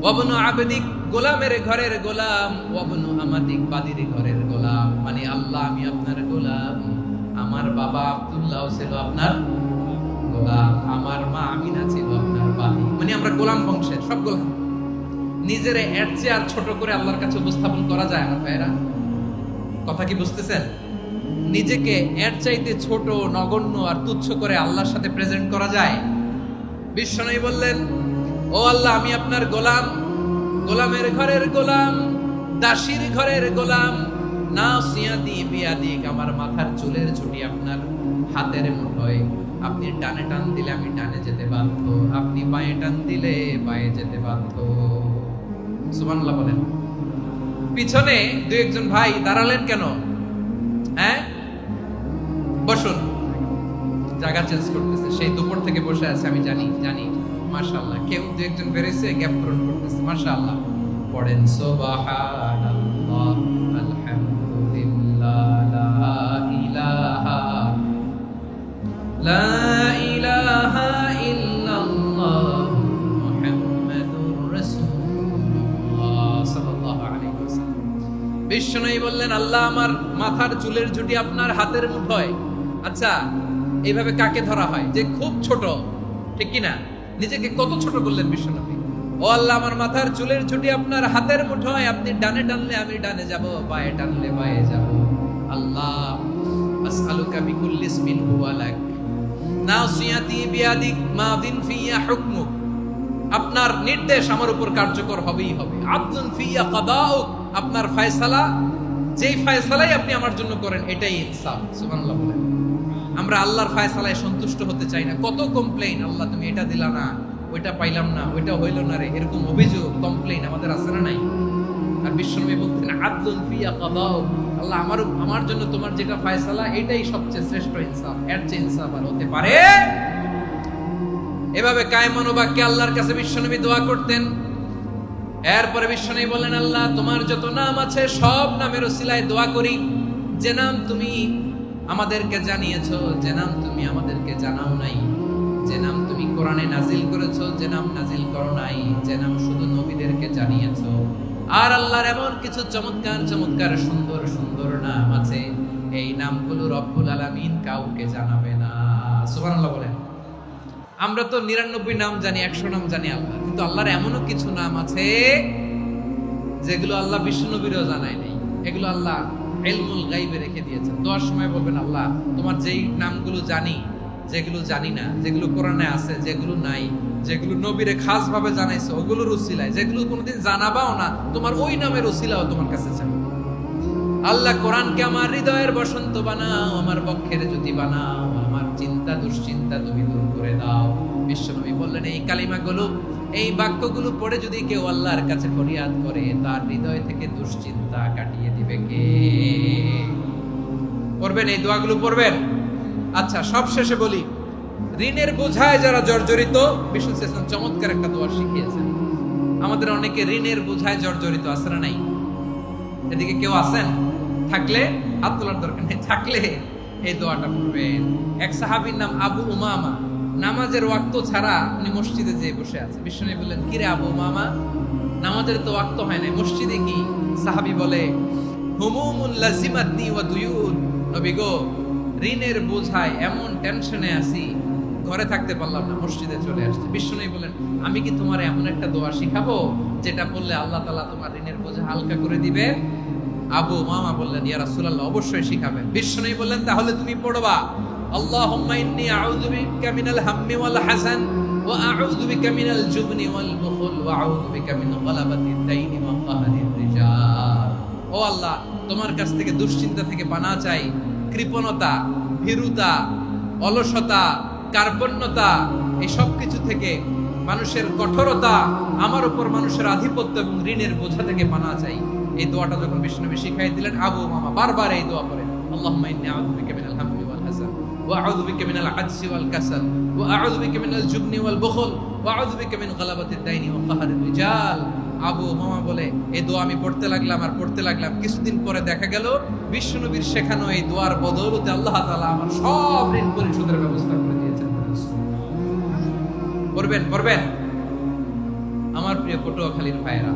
ওয়াবনু আবদিক গোলামের ঘরের গোলাম, ওয়াবনু আমাতিক বাদির ঘরের গোলাম। মানে আল্লাহ আমি আপনার গোলাম, আমার বাবা আব্দুল্লাহ ছিল আপনার গোলাম, আমার মা আমিনা ছিল আপনার বাদী। মানে আমরা গোলাম বংশের সব গোলাম। নিজেরে এর চেয়ে আর ছোট করে আল্লাহর কাছে উপস্থাপন করা যায় আমার ভাইরা? কথা কি বুঝতেছেন? নিজেকে এর চাইতে ছোট, নগণ্য আর তুচ্ছ করে আল্লাহর সাথে প্রেজেন্ট করা যায়? বিশ্বনবী বললেন, ও আল্লাহ আমি আপনার গোলাম, গোলামের ঘরের গোলাম, দাসীর ঘরের গোলাম, নাসিয়াতি বিয়াদিক আমার মাথার চুলের ছুটি আপনার হাতের মুঠোয়। আপনি ডানে টান দিলে আমি ডানে যেতে বাধ্য, আপনি বাঁয়ে টান দিলে বাঁয়ে যেতে বাধ্য। সুবহানাল্লাহ বলেন। পিছনে 2-1 ভাই দাঁড়ালেন কেন? হ্যাঁ, বসুন। জায়গা চেঞ্জ করতেছে, সেই দুপুর থেকে বসে আছে আমি জানি। মাশাআল্লাহ, কেউ 2-1 বেরিয়েছে, গ্যাপ পূরণ করতেছে। মাশাআল্লাহ পড়েন সুবহানাল্লাহ আলহামদুলিল্লাহ লা ইলাহা ইল্লাল্লাহ মুহাম্মাদুর রাসূলুল্লাহ সাল্লাল্লাহু আলাইহি ওয়াসাল্লাম। বিশ্বনবী বললেন, আল্লাহ আমার মাথার চুলের ঝুঁটি আপনার হাতের মুঠোয়। আচ্ছা, এইভাবে কাকে ধরা হয়? যে খুব ছোট, ঠিক কি না? নিজেকে কত ছোট করলেন বিশ্বনবী। ও আল্লাহ আমার মাথার চুলের ঝুঁটি আপনার হাতের মুঠোয়, আপনি ডানে টানলে আমি ডানে যাব, বাঁয়ে টানলে বাঁয়ে যাব। আল্লাহ আসআলুকা বিকুল্লি ইসমিন হুয়া লাক নাসিয়াতি বিয়াদিক মাদিন ফিয়া হুকমুক। আপনার নির্দেশ আমার উপর কার্যকর হবেই হবে। আদলুন ফিয়া কাদাউক, আপনার ফয়সালা, যেই ফয়সালাই আপনি আমার জন্য করেন এটাই ইনসাফ। সুবহানাল্লাহ বলেন। আমরা আল্লাহর ফয়সালায় সন্তুষ্ট হতে চাই না। কত কমপ্লেইন, আল্লাহ তুমি এটা দিলা না, ওইটা পাইলাম না, ওইটা হইল না রে, এরকম অভিযোগ কমপ্লেইন আমাদের আছে না নাই? আর বিশ্বনবী বলতেন আদলুন ফিয়া কাদাউক, আল্লাহ আমার জন্য তোমার যেটা ফয়সালা এটাই সবচেয়ে শ্রেষ্ঠ ইনসাফ, এর চেয়ে ইনসাফ আর হতে পারে? এভাবে কায়মান বাক্যে আল্লাহর কাছে বিশ্বনবী দোয়া করতেন। এরপরে বিশ্বনবী বলেন, আল্লাহ তোমার যত নাম আছে সব নামের ওসিলায় দোয়া করি, যে নাম তুমি আমাদেরকে জানিয়েছো, যে নাম তুমি আমাদেরকে জানাও নাই, যে নাম তুমি কোরআনে নাজিল করেছো, যে নাম নাজিল করো নাই, যে নাম শুধু নবীদেরকে জানিয়েছো। আর আল্লাহর এমন কিছু চমৎকার চমৎকার সুন্দর সুন্দর নাম আছে, এই নামগুলো রব্বুল আলামিন কাউকে জানাবে না। সুবহানাল্লাহ বলেন। আমরা তো 99 নাম জানি, 100 নাম জানি আল্লাহ, কিন্তু আল্লাহর এমনও কিছু নাম আছে যেগুলো আল্লাহ বিশ্বনবীরও জানায় নাই। এগুলো আল্লাহ ইলমুল গায়বে রেখে দিয়েছেন। দোয়ার সময় বলবেন, আল্লাহ তোমার যেই নামগুলো জানি, যেগুলো জানি না, যেগুলো কোরআনে আছে, যেগুলো নাই, যেগুলো নবীরে খাস ভাবে জানাইছো ওগুলোর উসিলায়, যেগুলো কোনোদিন জানাবাও না তোমার ওই নামের উসিলাও তোমার কাছে চাই। আল্লাহ কোরআনকে আমার হৃদয়ের বসন্ত বানাও, আমার বক্ষের জ্যোতি বানাও, আমার চিন্তা দুশ্চিন্তা তুমি দূর করে দাও। বিশ্বনবী বললেন, এই কালিমাগুলো, এই বাক্যগুলো পড়ে যদি কেউ আল্লাহর কাছে ফরিয়াদ করে, তার হৃদয় থেকে দুশ্চিন্তা কাটিয়ে দিবে কে? পড়বেন, এই দোয়াগুলো পড়বেন। আচ্ছা, সব শেষে বলি, ঋণের বোঝায় যারা জর্জরিত, বিষ্ণু ইসলাম চমৎকার একটা দোয়া শিখিয়েছেন। আমাদের অনেকে ঋণের বোঝায় জর্জরিত, আছে না নাই? এদিকে কেউ আছেন? থাকলে হাত তোলার দরকার নেই, থাকলে এই দোয়াটা পড়বেন। এক সাহাবীর নাম আবু উমামা, নামাজের ওয়াক্ত ছাড়া উনি মসজিদে যেয়ে বসে আছে। বিষ্ণু বললেন, কিরে আবু উমামা, নামাজের তো ওয়াক্ত হয় না, মসজিদে কি? সাহাবী বলে, হুমুমুন লাজিমাতনি ওয়া দুয়ুন, নবী গো ঋণের বোঝায় এমন টেনশনে আছি, ঘরে থাকতে পারলাম না, মসজিদে চলে আসছে। বিষ্ণু বলেন, আমি কি তোমার এমন একটা দোয়া শিখাবো যেটা বললে আল্লাহ তাআলা তোমার ঋণের বোঝা হালকা করে দিবে? আবু উমামা বললেন, ইয়া রাসূলুল্লাহ অবশ্যই শিখাবেন। বিষ্ণু বললেন, তাহলে তুমি পড়বা, আল্লাহুম্মা ইন্নী আউযু বিকা মিনাল হাম্মি ওয়াল হাযান ওয়া আউযু বিকা মিনাল জুবনি ওয়াল বুখল ওয়া আউযু বিকা মিন গালাবাতিদ দাইনি ওয়া কাহরির রিজাল। ও আল্লাহ, তোমার কাছ থেকে দুশ্চিন্তা থেকে পানাহ চাই, কৃপণতা, ভীরুতা, অলসতা, কার্পণ্যতা, এই সব কিছু থেকে, মানুষের কঠোরতা, আমার উপর মানুষের আধিপত্য এবং ঋণের বোঝা থেকে পানাহ চাই। এই দোয়াটা যখন বিষ্ণুনবী শিখাই দিলেন, আবু উমামা বারবার এই দোয়া পড়েন, আল্লাহুম্মা ইন্নী আউযু বিকা মিনাল হাম্মি ওয়াল হাযান ওয়া আউযু বিকা মিনাল আজজি ওয়াল কাসাল ওয়া আউযু বিকা মিনাল জুবনি ওয়াল বুখল ওয়া আউযু বিকা মিন গালাবাতিদ দাইনি ওয়া কাহরির রিজাল। আবু উমামা বলে এই দোয়া আমি পড়তে লাগলাম। কিছুদিন পরে দেখা গেল বিষ্ণুনবীর শেখানো এই দোয়ার বদৌলতে আল্লাহ তাআলা আমার সব ঋণ পরিশোধের ব্যবস্থা করে দিয়েছেন। পড়বেন আমার প্রিয় পটুয়াখালীর ভাইয়েরা,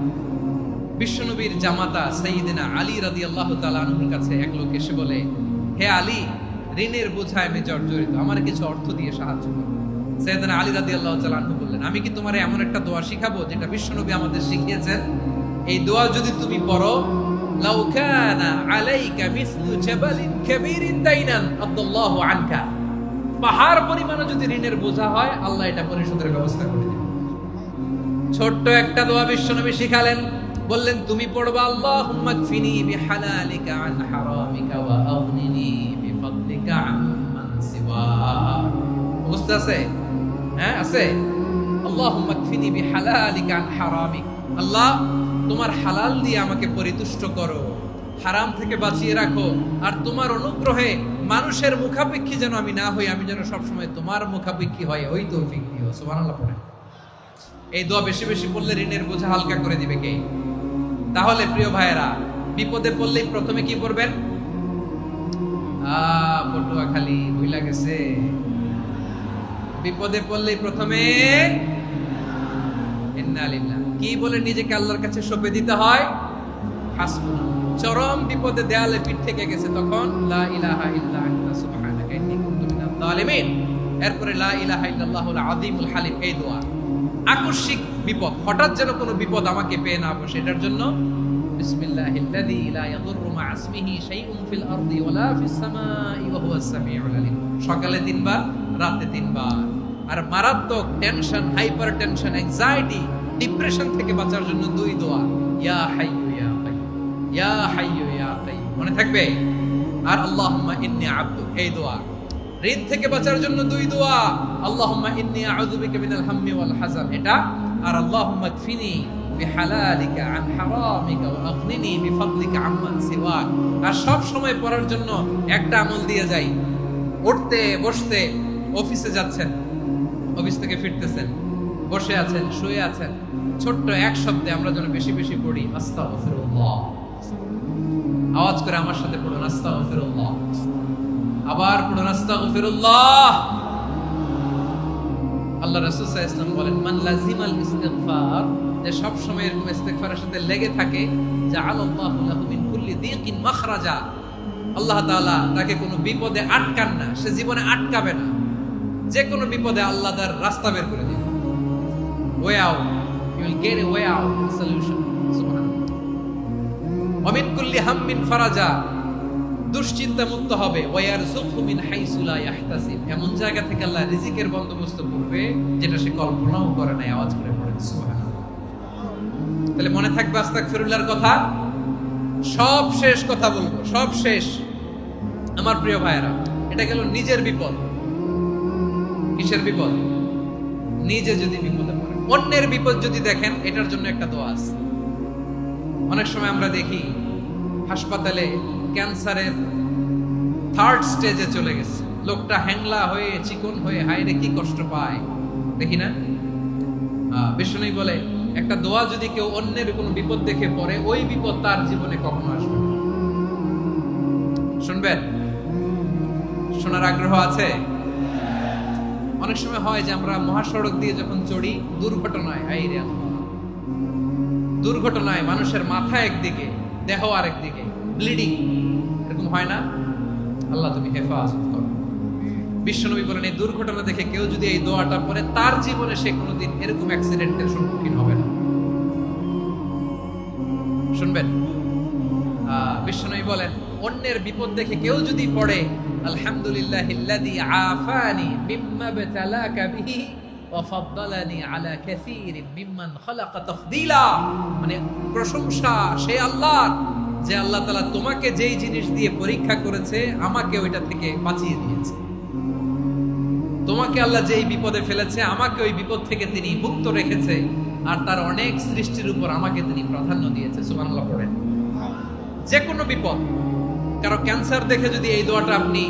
বিশ্বনবীর জামাতা সাইয়্যিদিনা আলী রাদিয়াল্লাহু তাআলা আনহুর কাছে এক লোক এসে বলে, হে আলী, ঋণের বোঝায় আমি জর্জরিত, আমার কিছু অর্থ দিয়ে সাহায্য করো। সাইয়্যিদিনা আলী রাদিয়াল্লাহু তাআলা আনহু বললেন, আমি কি তোমারে এমন একটা দোয়া শিখাবো যেটা বিশ্বনবী আমাদের শিখিয়েছেন? এই দোয়া যদি তুমি পড়ো, লাউ কানা আলাইকা মিসলু জাবালিন কাবীরিন দাইনান আদাল্লাহু আনকা, পাহাড় পরিমাণ যদি ঋণের বোঝা হয়, আল্লাহ এটা পরিশোধের ব্যবস্থা করে দিবেন। ছোট্ট একটা দোয়া বিশ্বনবী শিখালেন, বললেন তুমি পড়বা, আল্লাহুম্মা কফিনি বিহালালিকা আন হারামিকা ওয়া আগনিনি বিফাদলিকা আম্মান সিওয়াক। বুঝতে আছে? হ্যাঁ আছে। আল্লাহুম্মা কফিনি বিহালালিকা আন হারামিক, আল্লাহ তোমার হালাল দিয়ে আমাকে পরিতুষ্ট করো, হারাম থেকে বাঁচিয়ে রাখো, আর তোমার অনুগ্রহে মানুষের মুখাপেক্ষী যেন আমি না হই, আমি যেন সবসময় তোমার মুখাপেক্ষী হয়, ওই তৌফিক দিও। সুবহানাল্লাহ পড়েন। এই দোয়া বেশি বেশি পড়লে ঋণের বোঝা হালকা করে দিবে কে? তাহলে প্রিয় ভাইয়েরা, বিপদে পড়লেই প্রথমে কি করবেন? পটুয়াখালী ভুইলা গেছে। বিপদে পড়লেই প্রথমে ইন্না লিল্লাহ কি বলে নিজেকে আল্লাহর কাছে সঁপে দিতে হয়? হাসবুনা। চরম বিপদে দেয়ালে পিঠ থেকে গেছে, তখন লা ইলাহা ইল্লা আনতা সুবহানাকা ইন্নী কুনতু মিনাজ জালিমিন। এরপরে লা ইলাহা ইল্লাল্লাহুল আযীমুল হালিম, এই দোয়া। আকস্মিক বিপদ, হঠাৎ যেন কোনো বিপদ আমাকে পেয়ে না বসে, এটার জন্য বিসমিল্লাহিল্লাযী লা ইয়াদুররু মা ইসমিহি শাইউন ফিল আরদি ওয়ালা ফিস সামাই ওয়া হুয়াস সামিউল আলীম। সকালে 3 বার, রাতে 3 বার। আর মারাত্মক tension, hyper tension, anxiety, depression থেকে বাঁচার জন্য 2 দোয়া, ইয়া হাইয়্যু ইয়া কাইয়্যুম, ইয়া হাইয়্যু ইয়া কাইয়্যুম, মনে থাকবে? আর আল্লাহুম্মা ইন্নী আবদুক, এই দোয়া। ঋণ থেকে বাঁচার জন্য 2 দোয়া, আল্লাহুম্মা ইন্নী আউযু বিকা মিনাল হাম্মি ওয়াল হাযান, এটা। আর আল্লাহুম্মা কফিনি বিহালালিকা আন হারামিকা ওয়া আগনিনি বিফাদলিকা আম্মান সিওয়াক। আর সব সময় পড়ার জন্য একটা আমল দিয়ে যাই, উঠতে বসতে, অফিসে যাচ্ছেন, অফিস থেকে ফিরতেছেন, বসে আছেন, শুয়ে আছেন, ছোট্ট এক শব্দে আমরা যেন বেশি বেশি পড়ি, আস্তাগফিরুল্লাহ। আওয়াজ করে আমার সাথে পড়ুন, আস্তাগফিরুল্লাহ। আবার পড়ুন, আস্তাগফিরুল্লাহ। আল্লাহ রাসূল সাল্লাল্লাহু আলাইহি ওয়াসাল্লাম বলেন, মান লাজিমাল ইস্তিগফার, যে সব সময় এরকম ইস্তিগফারের সাথে লেগে থাকে, জাআলাল্লাহু লাহু মিন কুল্লি দীকিন মাখরাজা, আল্লাহ তাআলা তাকে কোনো বিপদে আটকান না, সে জীবনে আটকাবে না। যে কোনো বিপদে আল্লাহ তার রাস্তা বের করে দিবেন, way out, you will get a way out, solution. সুবহানাল্লাহ। ওয়া মিন কুল্লি হাম্মিন ফারাজা, দুশ্চিন্তা মুক্ত হবে, ওয়ায়ারযুকহু মিন হাইসু লা ইয়াহতাসিব, এমন জায়গা থেকে আল্লাহ রিজিকের বন্দোবস্ত করবে যেটা সে কল্পনাও করে নাই। আওয়াজ করে পড়েন সুবহানাল্লাহ। তাহলে মনে থাকবে আস্তাগফিরুল্লাহর কথা। সব শেষ কথা বলবো, সব শেষ আমার প্রিয় ভাইয়েরা। এটা গেল নিজের বিপদ। কিসের বিপদ? নিজে যদি বিপদে পড়েন। অন্যের বিপদ যদি দেখেন, এটার জন্য একটা দোয়া আছে। অনেক সময় আমরা দেখি হাসপাতালে ক্যান্সারের 3rd স্টেজে চলে গেছে, লোকটা হ্যাংলা হয়ে, চিকন হয়ে, হায়রে কি কষ্ট পায়, দেখি না? বিষ্ণু বলে, একটা দোয়া যদি কেউ অন্যের কোনো বিপদ দেখে পড়ে, ওই বিপদ তার জীবনে কখনো আসবে না। শুনবেন? শোনার আগ্রহ আছে? অনেক সময় হয় যে আমরা মহাসড়ক দিয়ে যখন চড়ি, দুর্ঘটনায় মানুষের মাথা একদিকে, দেহ আরেকদিকে, ব্লিডিং, এরকম হয় না? আল্লাহ তুমি হেফাজত করো। বিশ্বনবী বলেন, এই দুর্ঘটনা দেখে কেউ যদি এই দোয়াটা পড়ে, তার জীবনে সে কোনোদিন এরকম অ্যাক্সিডেন্টের সম্মুখীন হবে না। শুনবেন? বিশ্বনবী বলেন, অন্যের বিপদ দেখে কেউ যদি পড়ে, আলহামদুলিল্লাহিল্লাযী আফানি মিম্মা ইবতালাকা বিহি ওয়া ফাদ্দালানি আলা কাসীরিন মিম্মান খালাকা তাফদীলা। মানে প্রশংসা সেই আল্লাহর, যে আল্লাহ তাআলা তোমাকে যেই জিনিস দিয়ে পরীক্ষা করেছে আমাকে ওইটা থেকে বাঁচিয়ে দিয়েছে। তোমাকে আল্লাহ যেই বিপদে ফেলেছে আমাকে ওই বিপদ থেকে তিনি মুক্ত রেখেছে, আর তার অনেক সৃষ্টির উপর আমাকে তিনি প্রাধান্য দিয়েছে। সুবহানাল্লাহ পড়েন। যে কোনো বিপদ, কারো ক্যান্সার দেখে যদি এই দোয়াটা আপনি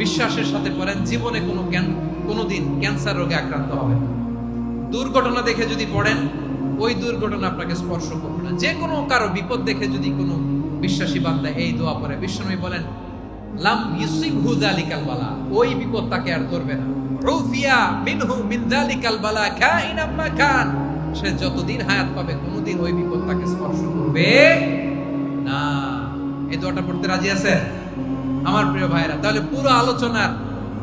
বিশ্বাসের সাথে পড়েন, জীবনে কোনোদিন ক্যান্সার রোগে আক্রান্ত হবে না। দুর্ঘটনা দেখে যদি পড়েন, ওই দুর্ঘটনা আপনাকে স্পর্শ করবে না। যে কোনো কারো বিপদ দেখে যদি কোনো বিশ্বাসী বান্দা এই দোয়া পড়ে, বিশ্বনবী বলেন লাম ইউসিবহু যালিকাল বালা, ওই বিপদ তাকে আর ধরবে না। উফিয়া মিনহু মিন যালিকাল বালা কাইনাম মা কান, সে যতদিন হায়াত পাবে কোনোদিন ওই বিপদ তাকে স্পর্শ করবে না। এই দোয়াটা পড়তে রাজি আছেন আমার প্রিয় ভাইরা? তাহলে পুরো আলোচনার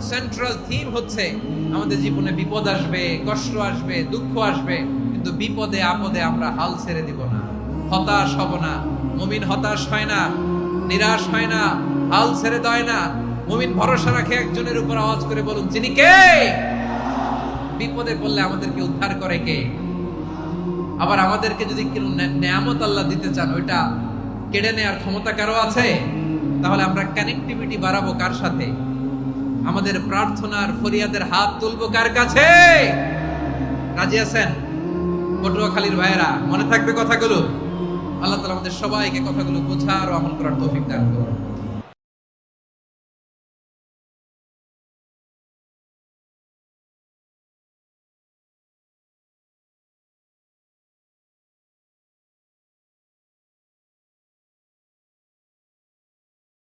সেন্ট্রাল থিম হচ্ছে আমাদের জীবনে বিপদ আসবে, কষ্ট আসবে, দুঃখ আসবে, কিন্তু বিপদে আপদে আমরা হাল ছেড়ে দিব না, হতাশ হব না। মুমিন হতাশ হয় না, নিরাশ হয় না, হাল ছেড়ে দেয় না। মুমিন ভরসা রাখে একজনের উপর। আওয়াজ করে বলুন, যিনি কে? বিপদে পড়লে আমাদেরকে উদ্ধার করে কে? আবার আমাদেরকে যদি কোনো নেয়ামত আল্লাহ দিতে চান, ওইটা কেড়ে নেওয়ার ক্ষমতা কারো আছে? তাহলে আমরা কানেক্টিভিটি বাড়াবো কার সাথে? আমাদের প্রার্থনার ফরিয়াদের হাত তুলবো কার কাছে? রাজি আছেন পটুয়াখালীর ভাইয়েরা? মনে থাকবে কথাগুলো? আল্লাহ তাআলা আমাদের সবাইকে কথাগুলো বোঝার ও আমল করার তৌফিক দান করুন।